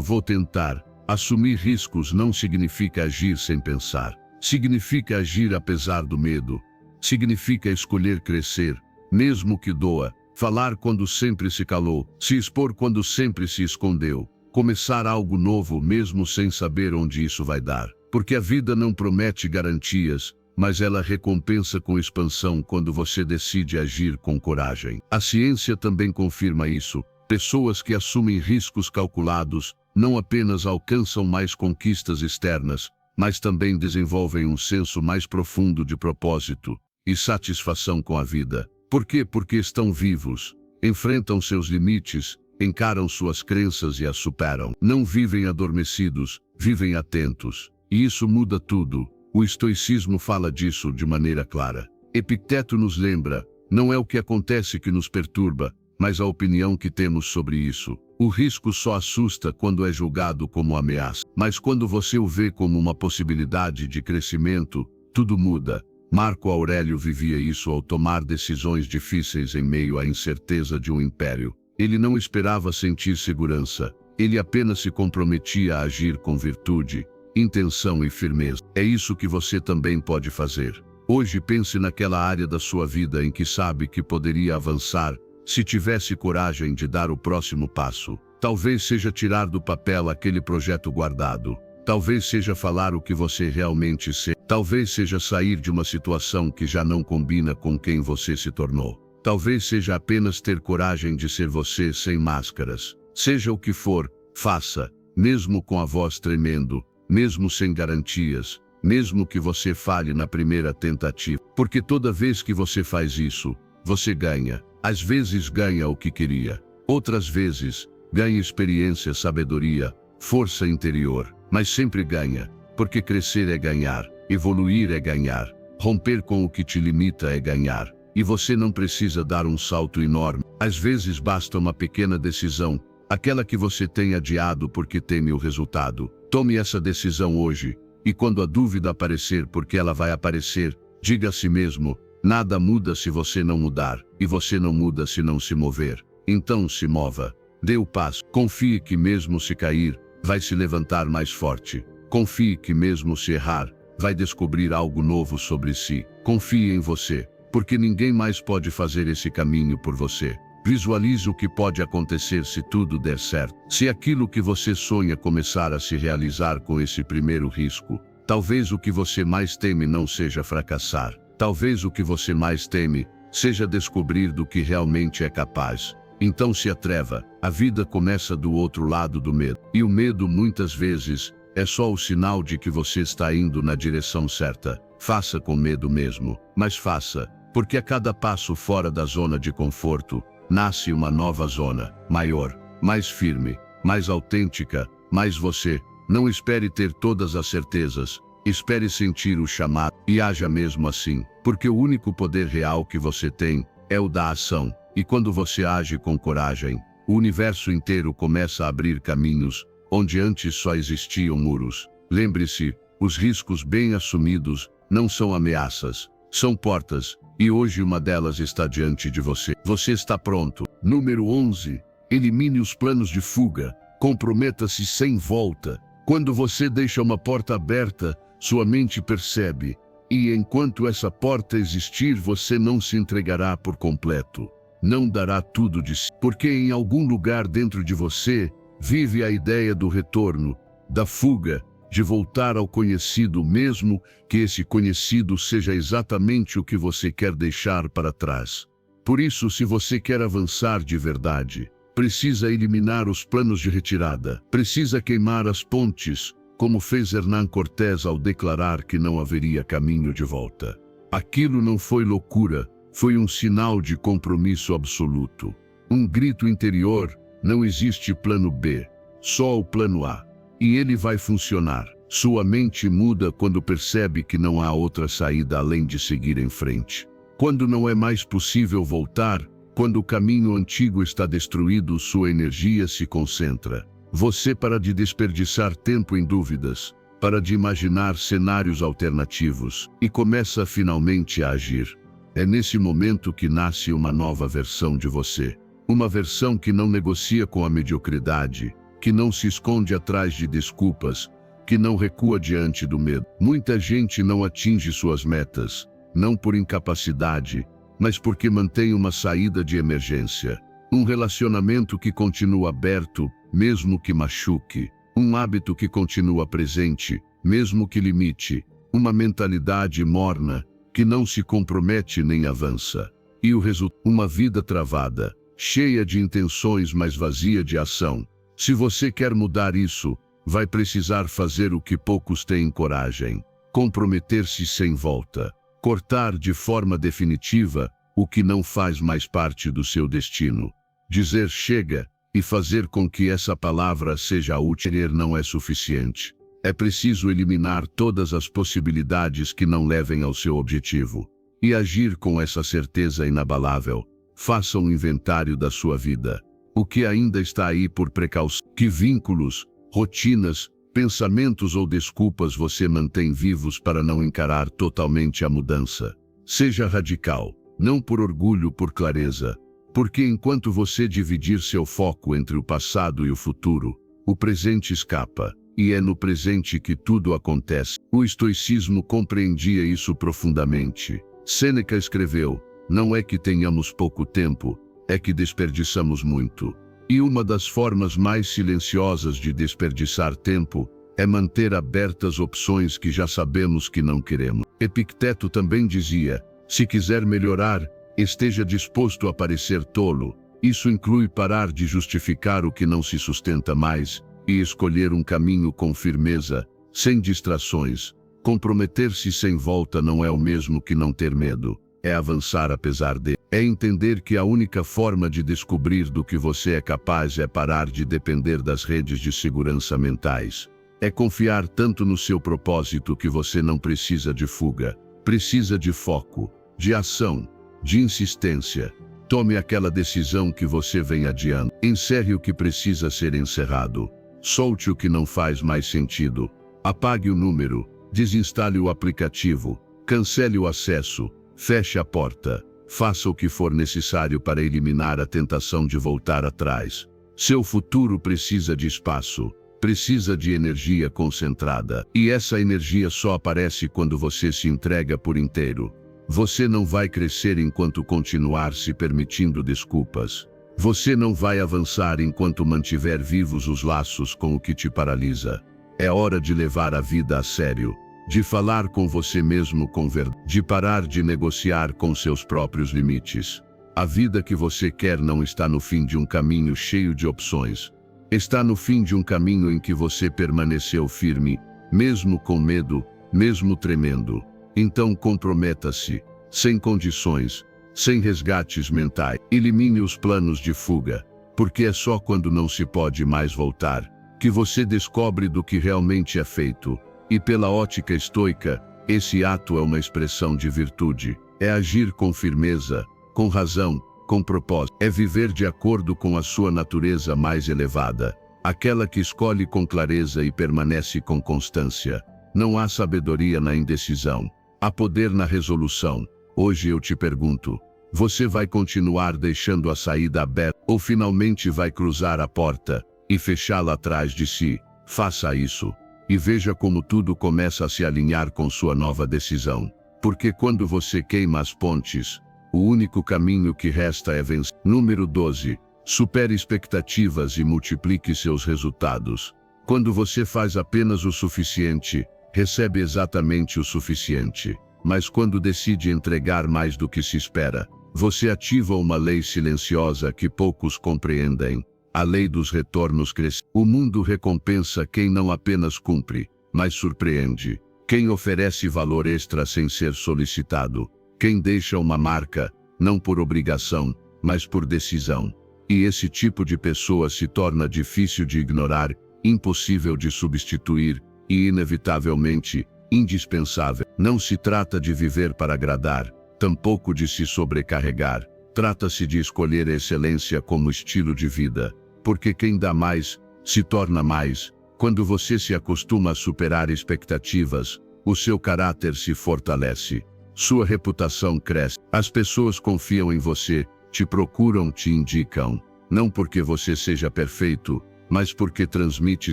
A: vou tentar. Assumir riscos não significa agir sem pensar. Significa agir apesar do medo. Significa escolher crescer, mesmo que doa. Falar quando sempre se calou. Se expor quando sempre se escondeu. Começar algo novo mesmo sem saber onde isso vai dar. Porque a vida não promete garantias, mas ela recompensa com expansão quando você decide agir com coragem. A ciência também confirma isso. Pessoas que assumem riscos calculados não apenas alcançam mais conquistas externas, mas também desenvolvem um senso mais profundo de propósito e satisfação com a vida. Por quê? Porque estão vivos, enfrentam seus limites, encaram suas crenças e as superam. Não vivem adormecidos, vivem atentos. E isso muda tudo. O estoicismo fala disso de maneira clara. Epicteto nos lembra, não é o que acontece que nos perturba, mas a opinião que temos sobre isso. O risco só assusta quando é julgado como ameaça. Mas quando você o vê como uma possibilidade de crescimento, tudo muda. Marco Aurélio vivia isso ao tomar decisões difíceis em meio à incerteza de um império. Ele não esperava sentir segurança. Ele apenas se comprometia a agir com virtude, intenção e firmeza. É isso que você também pode fazer. Hoje pense naquela área da sua vida em que sabe que poderia avançar, se tivesse coragem de dar o próximo passo. Talvez seja tirar do papel aquele projeto guardado. Talvez seja falar o que você realmente sente. Talvez seja sair de uma situação que já não combina com quem você se tornou. Talvez seja apenas ter coragem de ser você sem máscaras. Seja o que for, faça, mesmo com a voz tremendo, mesmo sem garantias, mesmo que você falhe na primeira tentativa. Porque toda vez que você faz isso, você ganha. Às vezes ganha o que queria. Outras vezes, ganha experiência, sabedoria, força interior. Mas sempre ganha, porque crescer é ganhar, evoluir é ganhar, romper com o que te limita é ganhar. E você não precisa dar um salto enorme. Às vezes basta uma pequena decisão, aquela que você tem adiado porque teme o resultado. Tome essa decisão hoje, e quando a dúvida aparecer, porque ela vai aparecer, diga a si mesmo: nada muda se você não mudar, e você não muda se não se mover. Então se mova. Dê o passo. Confie que mesmo se cair, vai se levantar mais forte. Confie que mesmo se errar, vai descobrir algo novo sobre si. Confie em você, porque ninguém mais pode fazer esse caminho por você. Visualize o que pode acontecer se tudo der certo. Se aquilo que você sonha começar a se realizar com esse primeiro risco, talvez o que você mais teme não seja fracassar. Talvez o que você mais teme seja descobrir do que realmente é capaz. Então se atreva. A vida começa do outro lado do medo. E o medo muitas vezes é só o sinal de que você está indo na direção certa. Faça com medo mesmo, mas faça, porque a cada passo fora da zona de conforto, nasce uma nova zona, maior, mais firme, mais autêntica, mais você. Não espere ter todas as certezas, espere sentir o chamado e haja mesmo assim, porque o único poder real que você tem é o da ação. E quando você age com coragem, o universo inteiro começa a abrir caminhos, onde antes só existiam muros. Lembre-se, os riscos bem assumidos não são ameaças, são portas, e hoje uma delas está diante de você. Você está pronto. Número 11. Elimine os planos de fuga. Comprometa-se sem volta. Quando você deixa uma porta aberta, sua mente percebe, e enquanto essa porta existir, você não se entregará por completo. Não dará tudo de si, porque em algum lugar dentro de você vive a ideia do retorno, da fuga, de voltar ao conhecido, mesmo que esse conhecido seja exatamente o que você quer deixar para trás. Por isso, se você quer avançar de verdade, precisa eliminar os planos de retirada, precisa queimar as pontes, como fez Hernán Cortés ao declarar que não haveria caminho de volta. Aquilo não foi loucura, foi um sinal de compromisso absoluto. Um grito interior: não existe plano B, só o plano A. E ele vai funcionar. Sua mente muda quando percebe que não há outra saída além de seguir em frente. Quando não é mais possível voltar, quando o caminho antigo está destruído, sua energia se concentra. Você para de desperdiçar tempo em dúvidas, para de imaginar cenários alternativos, e começa finalmente a agir. É nesse momento que nasce uma nova versão de você. Uma versão que não negocia com a mediocridade, que não se esconde atrás de desculpas, que não recua diante do medo. Muita gente não atinge suas metas, não por incapacidade, mas porque mantém uma saída de emergência. Um relacionamento que continua aberto, mesmo que machuque. Um hábito que continua presente, mesmo que limite. Uma mentalidade morna, que não se compromete nem avança. E o resultado: uma vida travada, cheia de intenções, mas vazia de ação. Se você quer mudar isso, vai precisar fazer o que poucos têm coragem: comprometer-se sem volta. Cortar de forma definitiva o que não faz mais parte do seu destino. Dizer chega e fazer com que essa palavra seja útil não é suficiente. É preciso eliminar todas as possibilidades que não levem ao seu objetivo. E agir com essa certeza inabalável. Faça um inventário da sua vida. O que ainda está aí por precaução? Que vínculos, rotinas, pensamentos ou desculpas você mantém vivos para não encarar totalmente a mudança? Seja radical, não por orgulho, por clareza. Porque enquanto você dividir seu foco entre o passado e o futuro, o presente escapa, e é no presente que tudo acontece. O estoicismo compreendia isso profundamente. Sêneca escreveu: não é que tenhamos pouco tempo, é que desperdiçamos muito. E uma das formas mais silenciosas de desperdiçar tempo é manter abertas opções que já sabemos que não queremos. Epicteto também dizia: se quiser melhorar, esteja disposto a parecer tolo. Isso inclui parar de justificar o que não se sustenta mais e escolher um caminho com firmeza, sem distrações. Comprometer-se sem volta não é o mesmo que não ter medo. É avançar apesar de. É entender que a única forma de descobrir do que você é capaz é parar de depender das redes de segurança mentais. É confiar tanto no seu propósito que você não precisa de fuga. Precisa de foco, de ação, de insistência. Tome aquela decisão que você vem adiando. Encerre o que precisa ser encerrado. Solte o que não faz mais sentido. Apague o número. Desinstale o aplicativo. Cancele o acesso. Feche a porta. Faça o que for necessário para eliminar a tentação de voltar atrás. Seu futuro precisa de espaço. Precisa de energia concentrada. E essa energia só aparece quando você se entrega por inteiro. Você não vai crescer enquanto continuar se permitindo desculpas. Você não vai avançar enquanto mantiver vivos os laços com o que te paralisa. É hora de levar a vida a sério. De falar com você mesmo com verdade. De parar de negociar com seus próprios limites. A vida que você quer não está no fim de um caminho cheio de opções. Está no fim de um caminho em que você permaneceu firme, mesmo com medo, mesmo tremendo. Então comprometa-se, sem condições, sem resgates mentais. Elimine os planos de fuga, porque é só quando não se pode mais voltar que você descobre do que realmente é feito. E pela ótica estoica, esse ato é uma expressão de virtude. É agir com firmeza, com razão, com propósito. É viver de acordo com a sua natureza mais elevada, aquela que escolhe com clareza e permanece com constância. Não há sabedoria na indecisão. Há poder na resolução. Hoje eu te pergunto: você vai continuar deixando a saída aberta ou finalmente vai cruzar a porta e fechá-la atrás de si. Faça isso. E veja como tudo começa a se alinhar com sua nova decisão. Porque quando você queima as pontes, o único caminho que resta é vencer. Número 12. Supere expectativas e multiplique seus resultados. Quando você faz apenas o suficiente, recebe exatamente o suficiente. Mas quando decide entregar mais do que se espera, você ativa uma lei silenciosa que poucos compreendem. A lei dos retornos cresce. O mundo recompensa quem não apenas cumpre, mas surpreende. Quem oferece valor extra sem ser solicitado. Quem deixa uma marca, não por obrigação, mas por decisão. E esse tipo de pessoa se torna difícil de ignorar, impossível de substituir e, inevitavelmente, indispensável. Não se trata de viver para agradar, tampouco de se sobrecarregar. Trata-se de escolher a excelência como estilo de vida. Porque quem dá mais, se torna mais. Quando você se acostuma a superar expectativas, o seu caráter se fortalece. Sua reputação cresce. As pessoas confiam em você, te procuram, te indicam. Não porque você seja perfeito, mas porque transmite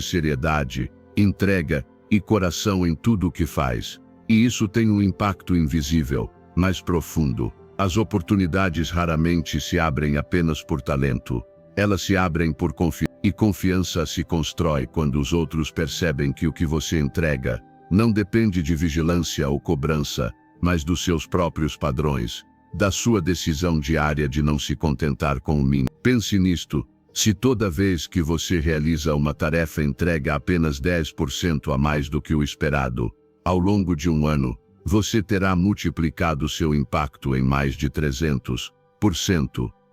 A: seriedade, entrega e coração em tudo o que faz. E isso tem um impacto invisível, mas profundo. As oportunidades raramente se abrem apenas por talento. Elas se abrem por confiança. E confiança se constrói quando os outros percebem que o que você entrega não depende de vigilância ou cobrança, mas dos seus próprios padrões, da sua decisão diária de não se contentar com o mínimo. Pense nisto: se toda vez que você realiza uma tarefa entrega apenas 10% a mais do que o esperado, ao longo de um ano, você terá multiplicado seu impacto em mais de 300%,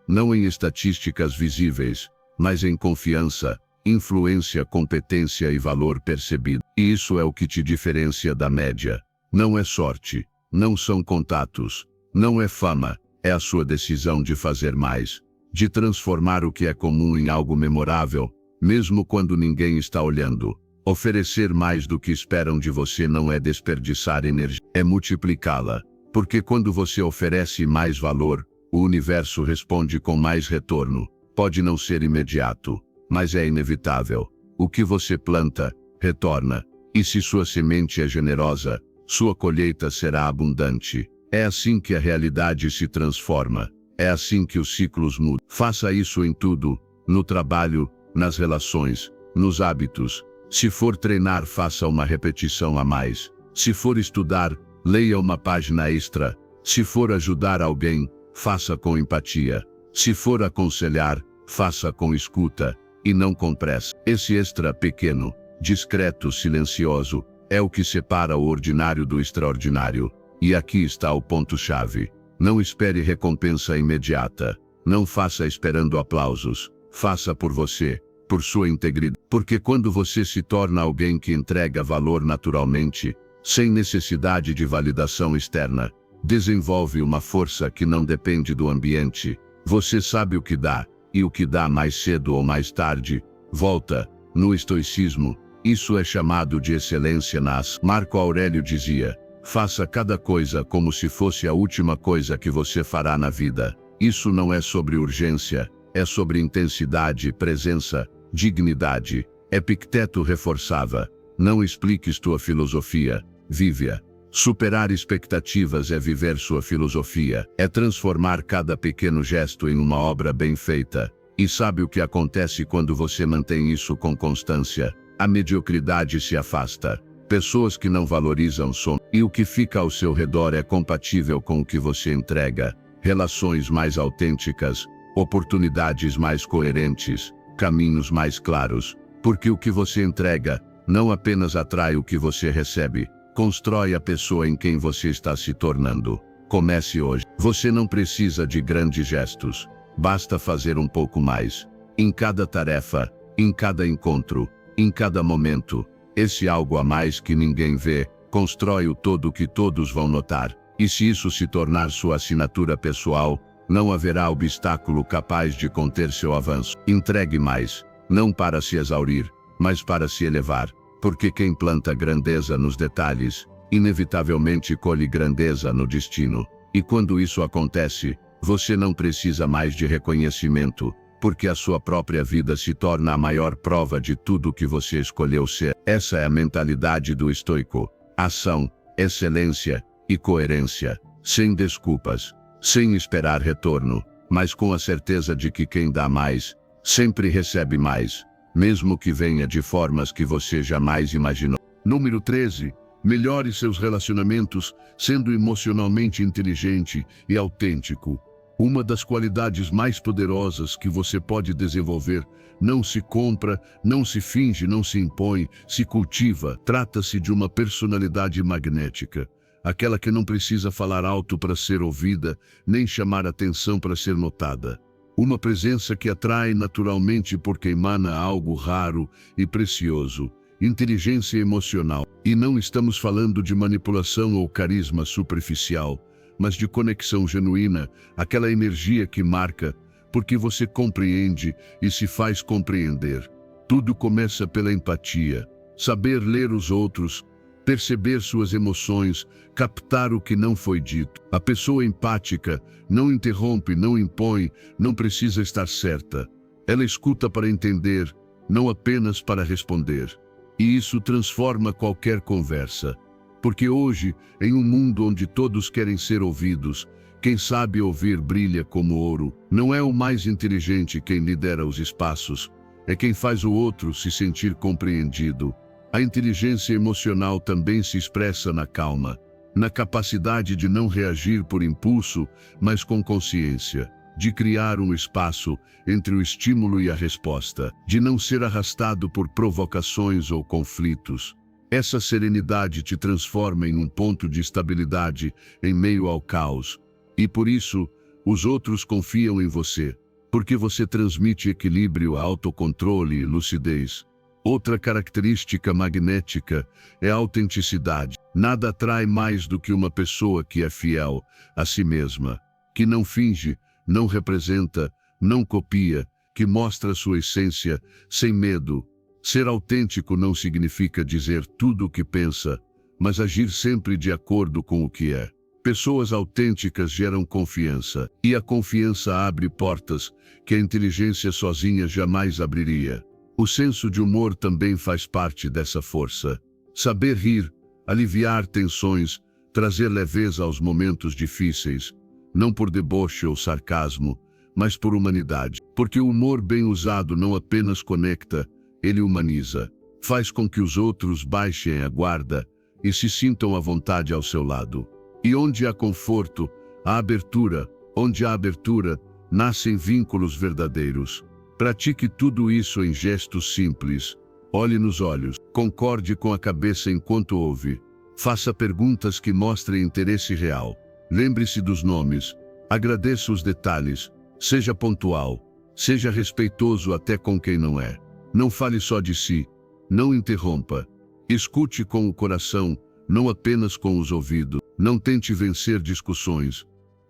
A: não em estatísticas visíveis, mas em confiança, influência, competência e valor percebido. E isso é o que te diferencia da média. Não é sorte, não são contatos, não é fama, é a sua decisão de fazer mais, de transformar o que é comum em algo memorável, mesmo quando ninguém está olhando. Oferecer mais do que esperam de você não é desperdiçar energia, é multiplicá-la. Porque quando você oferece mais valor, o universo responde com mais retorno. Pode não ser imediato, mas é inevitável. O que você planta, retorna. E se sua semente é generosa, sua colheita será abundante. É assim que a realidade se transforma. É assim que os ciclos mudam. Faça isso em tudo, no trabalho, nas relações, nos hábitos. Se for treinar, faça uma repetição a mais. Se for estudar, leia uma página extra. Se for ajudar alguém, faça com empatia. Se for aconselhar, faça com escuta, e não com pressa. Esse extra pequeno, discreto, silencioso, é o que separa o ordinário do extraordinário. E aqui está o ponto-chave. Não espere recompensa imediata. Não faça esperando aplausos. Faça por você, por sua integridade. Porque quando você se torna alguém que entrega valor naturalmente, sem necessidade de validação externa, desenvolve uma força que não depende do ambiente. Você sabe o que dá, e o que dá mais cedo ou mais tarde, volta. No estoicismo, isso é chamado de excelência na ação. Marco Aurélio dizia: faça cada coisa como se fosse a última coisa que você fará na vida. Isso não é sobre urgência, é sobre intensidade, presença, dignidade. Epicteto reforçava: não expliques tua filosofia, vive-a. Superar expectativas é viver sua filosofia, é transformar cada pequeno gesto em uma obra bem feita. E sabe o que acontece quando você mantém isso com constância? A mediocridade se afasta. Pessoas que não valorizam som, e o que fica ao seu redor é compatível com o que você entrega. Relações mais autênticas, oportunidades mais coerentes, caminhos mais claros. Porque o que você entrega não apenas atrai o que você recebe, constrói a pessoa em quem você está se tornando. Comece hoje. Você não precisa de grandes gestos. Basta fazer um pouco mais. Em cada tarefa, em cada encontro, em cada momento. Esse algo a mais que ninguém vê, constrói o todo que todos vão notar. E se isso se tornar sua assinatura pessoal, não haverá obstáculo capaz de conter seu avanço. Entregue mais, não para se exaurir, mas para se elevar. Porque quem planta grandeza nos detalhes, inevitavelmente colhe grandeza no destino. E quando isso acontece, você não precisa mais de reconhecimento, porque a sua própria vida se torna a maior prova de tudo que você escolheu ser. Essa é a mentalidade do estoico. Ação, excelência e coerência, sem desculpas, sem esperar retorno, mas com a certeza de que quem dá mais, sempre recebe mais, mesmo que venha de formas que você jamais imaginou. Número 13. Melhore seus relacionamentos sendo emocionalmente inteligente e autêntico. Uma das qualidades mais poderosas que você pode desenvolver não se compra, não se finge, não se impõe, se cultiva. Trata-se de uma personalidade magnética, aquela que não precisa falar alto para ser ouvida, nem chamar atenção para ser notada. Uma presença que atrai naturalmente porque emana algo raro e precioso. Inteligência emocional. E não estamos falando de manipulação ou carisma superficial, mas de conexão genuína, aquela energia que marca, porque você compreende e se faz compreender. Tudo começa pela empatia, saber ler os outros, perceber suas emoções, captar o que não foi dito. A pessoa empática não interrompe, não impõe, não precisa estar certa. Ela escuta para entender, não apenas para responder. E isso transforma qualquer conversa. Porque hoje, em um mundo onde todos querem ser ouvidos, quem sabe ouvir brilha como ouro. Não é o mais inteligente quem lidera os espaços, é quem faz o outro se sentir compreendido. A inteligência emocional também se expressa na calma, na capacidade de não reagir por impulso, mas com consciência, de criar um espaço entre o estímulo e a resposta, de não ser arrastado por provocações ou conflitos. Essa serenidade te transforma em um ponto de estabilidade em meio ao caos. E por isso, os outros confiam em você, porque você transmite equilíbrio, autocontrole e lucidez. Outra característica magnética é a autenticidade. Nada atrai mais do que uma pessoa que é fiel a si mesma, que não finge, não representa, não copia, que mostra sua essência sem medo. Ser autêntico não significa dizer tudo o que pensa, mas agir sempre de acordo com o que é. Pessoas autênticas geram confiança, e a confiança abre portas que a inteligência sozinha jamais abriria. O senso de humor também faz parte dessa força. Saber rir, aliviar tensões, trazer leveza aos momentos difíceis, não por deboche ou sarcasmo, mas por humanidade. Porque o humor bem usado não apenas conecta, ele humaniza, faz com que os outros baixem a guarda e se sintam à vontade ao seu lado. E onde há conforto, há abertura. Onde há abertura, nascem vínculos verdadeiros. Pratique tudo isso em gestos simples. Olhe nos olhos, concorde com a cabeça enquanto ouve. Faça perguntas que mostrem interesse real. Lembre-se dos nomes, agradeça os detalhes, seja pontual, seja respeitoso até com quem não é. Não fale só de si, não interrompa. Escute com o coração, não apenas com os ouvidos. Não tente vencer discussões.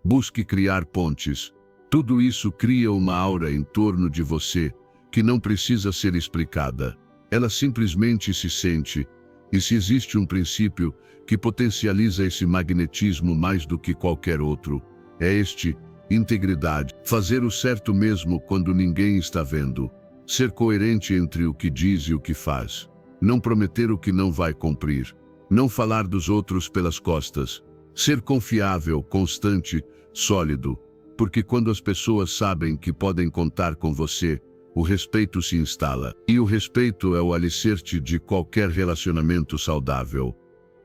A: Busque criar pontes. Tudo isso cria uma aura em torno de você que não precisa ser explicada. Ela simplesmente se sente. E se existe um princípio que potencializa esse magnetismo mais do que qualquer outro, é este: integridade. Fazer o certo mesmo quando ninguém está vendo. Ser coerente entre o que diz e o que faz. Não prometer o que não vai cumprir. Não falar dos outros pelas costas. Ser confiável, constante, sólido. Porque quando as pessoas sabem que podem contar com você, o respeito se instala. E o respeito é o alicerce de qualquer relacionamento saudável.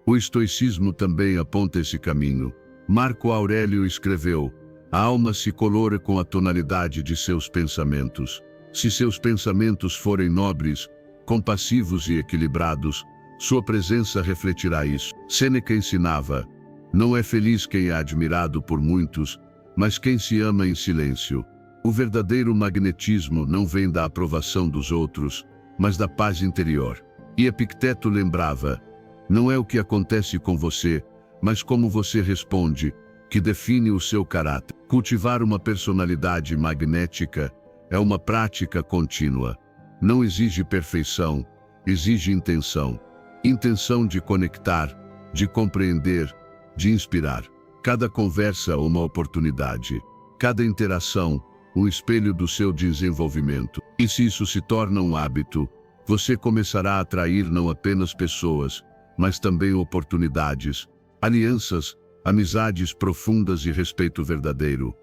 A: O estoicismo também aponta esse caminho. Marco Aurélio escreveu: a alma se colora com a tonalidade de seus pensamentos. Se seus pensamentos forem nobres, compassivos e equilibrados, sua presença refletirá isso. Sêneca ensinava: não é feliz quem é admirado por muitos, mas quem se ama em silêncio. O verdadeiro magnetismo não vem da aprovação dos outros, mas da paz interior. E Epicteto lembrava: não é o que acontece com você, mas como você responde, que define o seu caráter. Cultivar uma personalidade magnética é uma prática contínua. Não exige perfeição, exige intenção. Intenção de conectar, de compreender, de inspirar. Cada conversa uma oportunidade. Cada interação um espelho do seu desenvolvimento. E se isso se torna um hábito, você começará a atrair não apenas pessoas, mas também oportunidades, alianças, amizades profundas e respeito verdadeiro.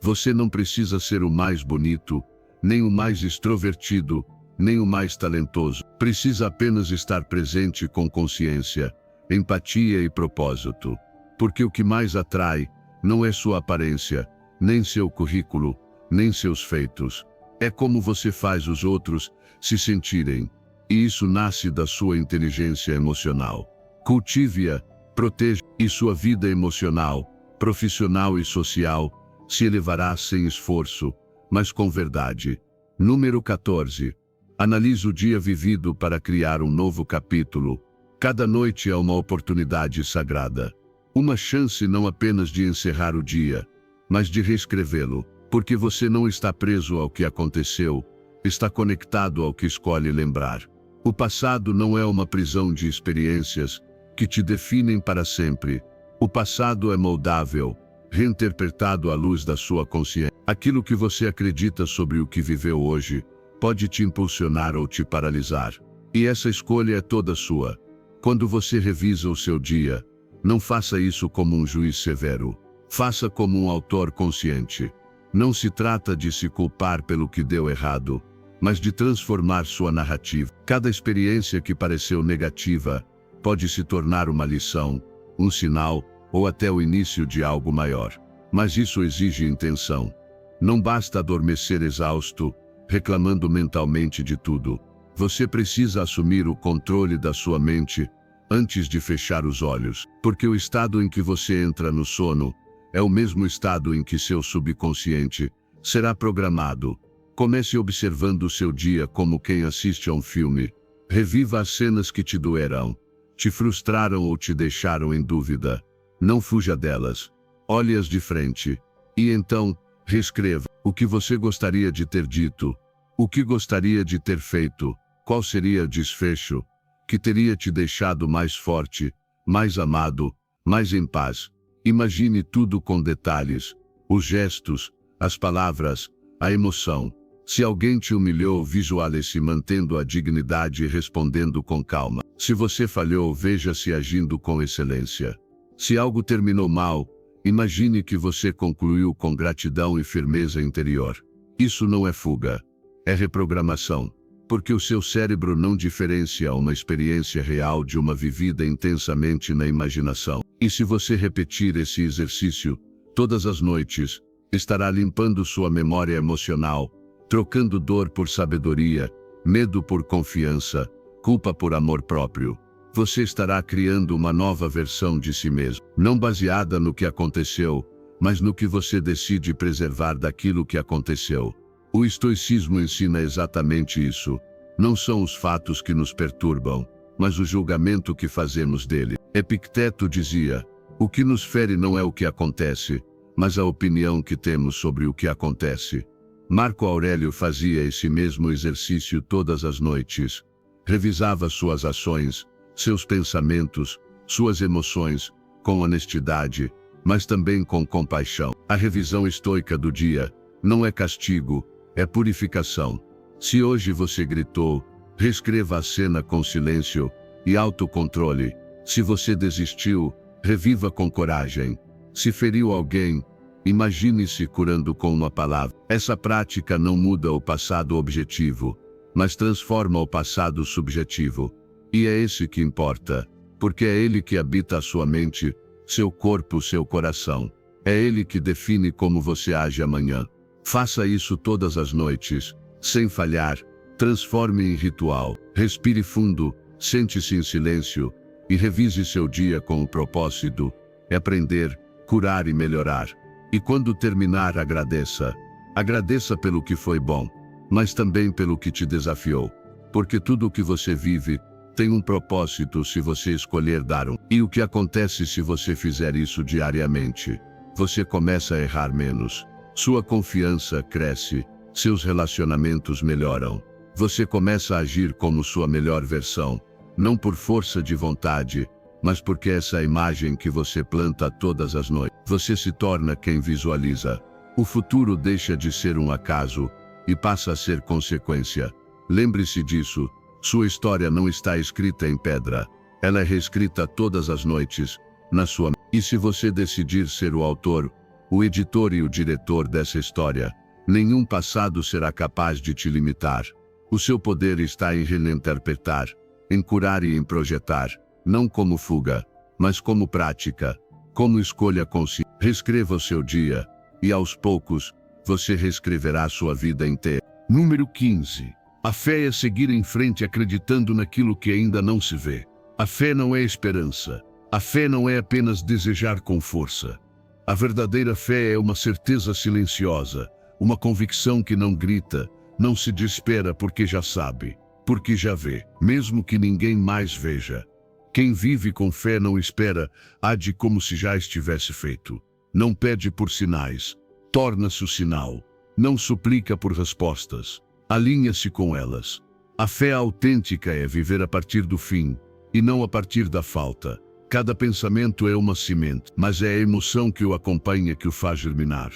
A: Você não precisa ser o mais bonito, nem o mais extrovertido, nem o mais talentoso. Precisa apenas estar presente com consciência, empatia e propósito. Porque o que mais atrai não é sua aparência, nem seu currículo, nem seus feitos. É como você faz os outros se sentirem. E isso nasce da sua inteligência emocional. Cultive-a, proteja, e sua vida emocional, profissional e social se elevará sem esforço, mas com verdade. Número 14. Analise o dia vivido para criar um novo capítulo. Cada noite é uma oportunidade sagrada. Uma chance não apenas de encerrar o dia, mas de reescrevê-lo, porque você não está preso ao que aconteceu, está conectado ao que escolhe lembrar. O passado não é uma prisão de experiências que te definem para sempre. O passado é moldável, reinterpretado à luz da sua consciência. Aquilo que você acredita sobre o que viveu hoje pode te impulsionar ou te paralisar. E essa escolha é toda sua. Quando você revisa o seu dia, não faça isso como um juiz severo. Faça como um autor consciente. Não se trata de se culpar pelo que deu errado, mas de transformar sua narrativa. Cada experiência que pareceu negativa pode se tornar uma lição, um sinal ou até o início de algo maior. Mas isso exige intenção. Não basta adormecer exausto, reclamando mentalmente de tudo. Você precisa assumir o controle da sua mente antes de fechar os olhos, porque o estado em que você entra no sono é o mesmo estado em que seu subconsciente será programado. Comece observando o seu dia como quem assiste a um filme. Reviva as cenas que te doeram, te frustraram ou te deixaram em dúvida. Não fuja delas. Olhe-as de frente. E então, reescreva o que você gostaria de ter dito, o que gostaria de ter feito, qual seria o desfecho que teria te deixado mais forte, mais amado, mais em paz. Imagine tudo com detalhes, os gestos, as palavras, a emoção. Se alguém te humilhou, visualize-se mantendo a dignidade e respondendo com calma. Se você falhou, veja-se agindo com excelência. Se algo terminou mal, imagine que você concluiu com gratidão e firmeza interior. Isso não é fuga, é reprogramação, porque o seu cérebro não diferencia uma experiência real de uma vivida intensamente na imaginação. E se você repetir esse exercício todas as noites, estará limpando sua memória emocional, trocando dor por sabedoria, medo por confiança, culpa por amor próprio. Você estará criando uma nova versão de si mesmo, não baseada no que aconteceu, mas no que você decide preservar daquilo que aconteceu. O estoicismo ensina exatamente isso. Não são os fatos que nos perturbam, mas o julgamento que fazemos dele. Epicteto dizia: o que nos fere não é o que acontece, mas a opinião que temos sobre o que acontece. Marco Aurélio fazia esse mesmo exercício todas as noites. Revisava suas ações, seus pensamentos, suas emoções, com honestidade, mas também com compaixão. A revisão estoica do dia não é castigo, é purificação. Se hoje você gritou, reescreva a cena com silêncio e autocontrole. Se você desistiu, reviva com coragem. Se feriu alguém, imagine-se curando com uma palavra. Essa prática não muda o passado objetivo, mas transforma o passado subjetivo. E é esse que importa, porque é ele que habita a sua mente, seu corpo, seu coração. É ele que define como você age amanhã. Faça isso todas as noites, sem falhar. Transforme em ritual. Respire fundo, sente-se em silêncio e revise seu dia com o propósito de aprender, curar e melhorar. E quando terminar, agradeça. Agradeça pelo que foi bom, mas também pelo que te desafiou. Porque tudo o que você vive tem um propósito se você escolher dar um. E o que acontece se você fizer isso diariamente? Você começa a errar menos. Sua confiança cresce, seus relacionamentos melhoram. Você começa a agir como sua melhor versão, não por força de vontade, mas porque essa é a imagem que você planta todas as noites. Você se torna quem visualiza. O futuro deixa de ser um acaso e passa a ser consequência. Lembre-se disso, sua história não está escrita em pedra. Ela é reescrita todas as noites, na sua... E se você decidir ser o autor, o editor e o diretor dessa história, nenhum passado será capaz de te limitar. O seu poder está em reinterpretar, em curar e em projetar, não como fuga, mas como prática, como escolha consciente. Reescreva o seu dia, e aos poucos, você reescreverá a sua vida inteira. Número 15. A fé é seguir em frente acreditando naquilo que ainda não se vê. A fé não é esperança. A fé não é apenas desejar com força. A verdadeira fé é uma certeza silenciosa, uma convicção que não grita, não se desespera porque já sabe, porque já vê, mesmo que ninguém mais veja. Quem vive com fé não espera, age como se já estivesse feito. Não pede por sinais, torna-se o sinal. Não suplica por respostas, alinha-se com elas. A fé autêntica é viver a partir do fim, e não a partir da falta. Cada pensamento é uma semente, mas é a emoção que o acompanha que o faz germinar.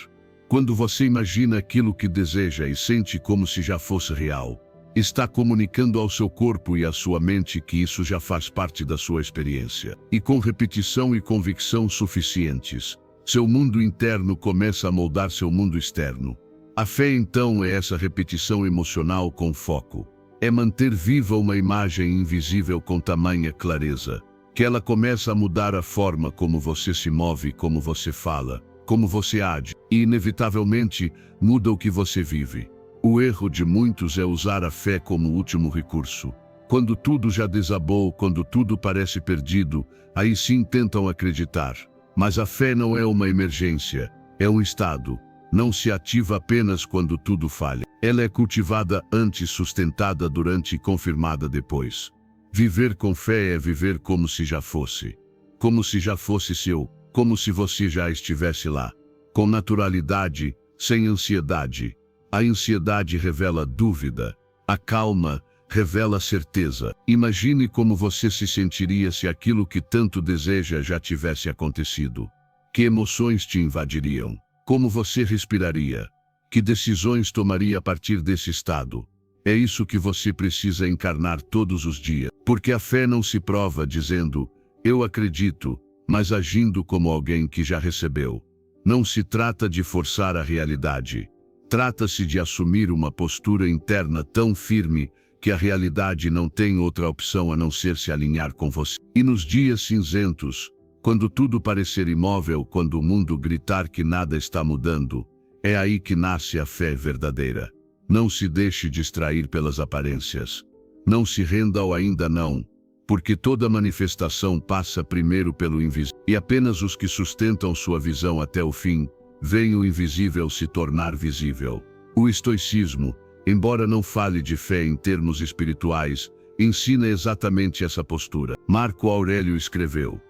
A: Quando você imagina aquilo que deseja e sente como se já fosse real, está comunicando ao seu corpo e à sua mente que isso já faz parte da sua experiência. E com repetição e convicção suficientes, seu mundo interno começa a moldar seu mundo externo. A fé então é essa repetição emocional com foco. É manter viva uma imagem invisível com tamanha clareza, que ela começa a mudar a forma como você se move, como você fala, como você age, e inevitavelmente muda o que você vive. O erro de muitos é usar a fé como último recurso. Quando tudo já desabou, quando tudo parece perdido, aí sim tentam acreditar. Mas a fé não é uma emergência, é um estado. Não se ativa apenas quando tudo falha. Ela é cultivada antes, sustentada durante e confirmada depois. Viver com fé é viver como se já fosse. Como se já fosse seu, como se você já estivesse lá. Com naturalidade, sem ansiedade. A ansiedade revela dúvida. A calma revela certeza. Imagine como você se sentiria se aquilo que tanto deseja já tivesse acontecido. Que emoções te invadiriam? Como você respiraria? Que decisões tomaria a partir desse estado? É isso que você precisa encarnar todos os dias. Porque a fé não se prova dizendo, eu acredito, mas agindo como alguém que já recebeu. Não se trata de forçar a realidade. Trata-se de assumir uma postura interna tão firme que a realidade não tem outra opção a não ser se alinhar com você. E nos dias cinzentos, quando tudo parecer imóvel, quando o mundo gritar que nada está mudando, é aí que nasce a fé verdadeira. Não se deixe distrair pelas aparências. Não se renda ao ainda não, porque toda manifestação passa primeiro pelo invisível. E apenas os que sustentam sua visão até o fim, veem o invisível se tornar visível. O estoicismo, embora não fale de fé em termos espirituais, ensina exatamente essa postura. Marco Aurélio escreveu: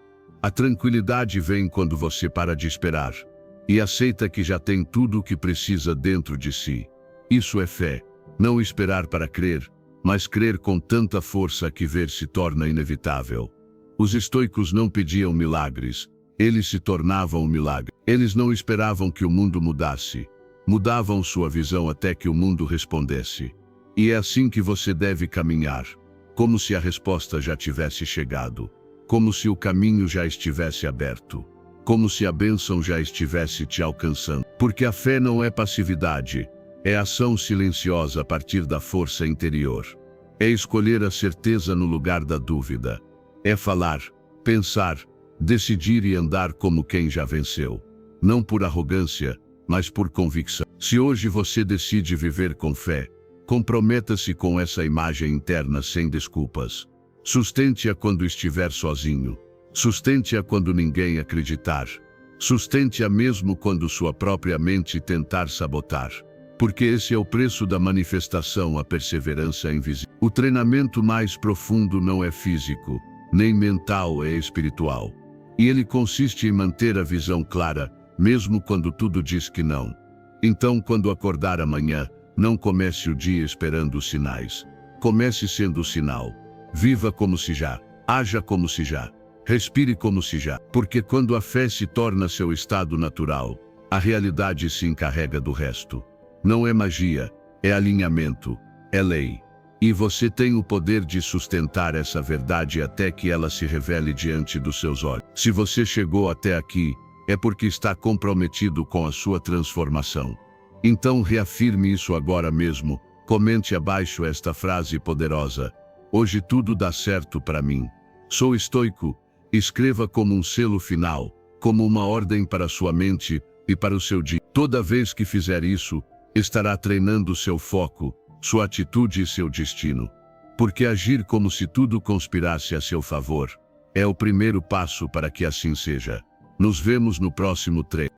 A: a tranquilidade vem quando você para de esperar e aceita que já tem tudo o que precisa dentro de si. Isso é fé. Não esperar para crer, mas crer com tanta força que ver se torna inevitável. Os estoicos não pediam milagres, eles se tornavam um milagre. Eles não esperavam que o mundo mudasse, mudavam sua visão até que o mundo respondesse. E é assim que você deve caminhar, como se a resposta já tivesse chegado, como se o caminho já estivesse aberto, como se a bênção já estivesse te alcançando. Porque a fé não é passividade, é ação silenciosa a partir da força interior. É escolher a certeza no lugar da dúvida. É falar, pensar, decidir e andar como quem já venceu. Não por arrogância, mas por convicção. Se hoje você decide viver com fé, comprometa-se com essa imagem interna sem desculpas. Sustente-a quando estiver sozinho. Sustente-a quando ninguém acreditar. Sustente-a mesmo quando sua própria mente tentar sabotar. Porque esse é o preço da manifestação, a perseverança invisível. O treinamento mais profundo não é físico, nem mental, é espiritual. E ele consiste em manter a visão clara, mesmo quando tudo diz que não. Então, quando acordar amanhã, não comece o dia esperando os sinais. Comece sendo o sinal. Viva como se já, haja como se já, respire como se já. Porque quando a fé se torna seu estado natural, A realidade se encarrega do resto. Não é magia, é alinhamento, é lei. E você tem o poder de sustentar essa verdade até que ela se revele diante dos seus olhos. Se você chegou até aqui, é porque está comprometido com a sua transformação. Então reafirme isso agora mesmo. Comente abaixo esta frase poderosa: hoje tudo dá certo para mim. Sou estoico. Escreva como um selo final, como uma ordem para sua mente e para o seu dia. Toda vez que fizer isso, estará treinando seu foco, sua atitude e seu destino. Porque agir como se tudo conspirasse a seu favor é o primeiro passo para que assim seja. Nos vemos no próximo treino.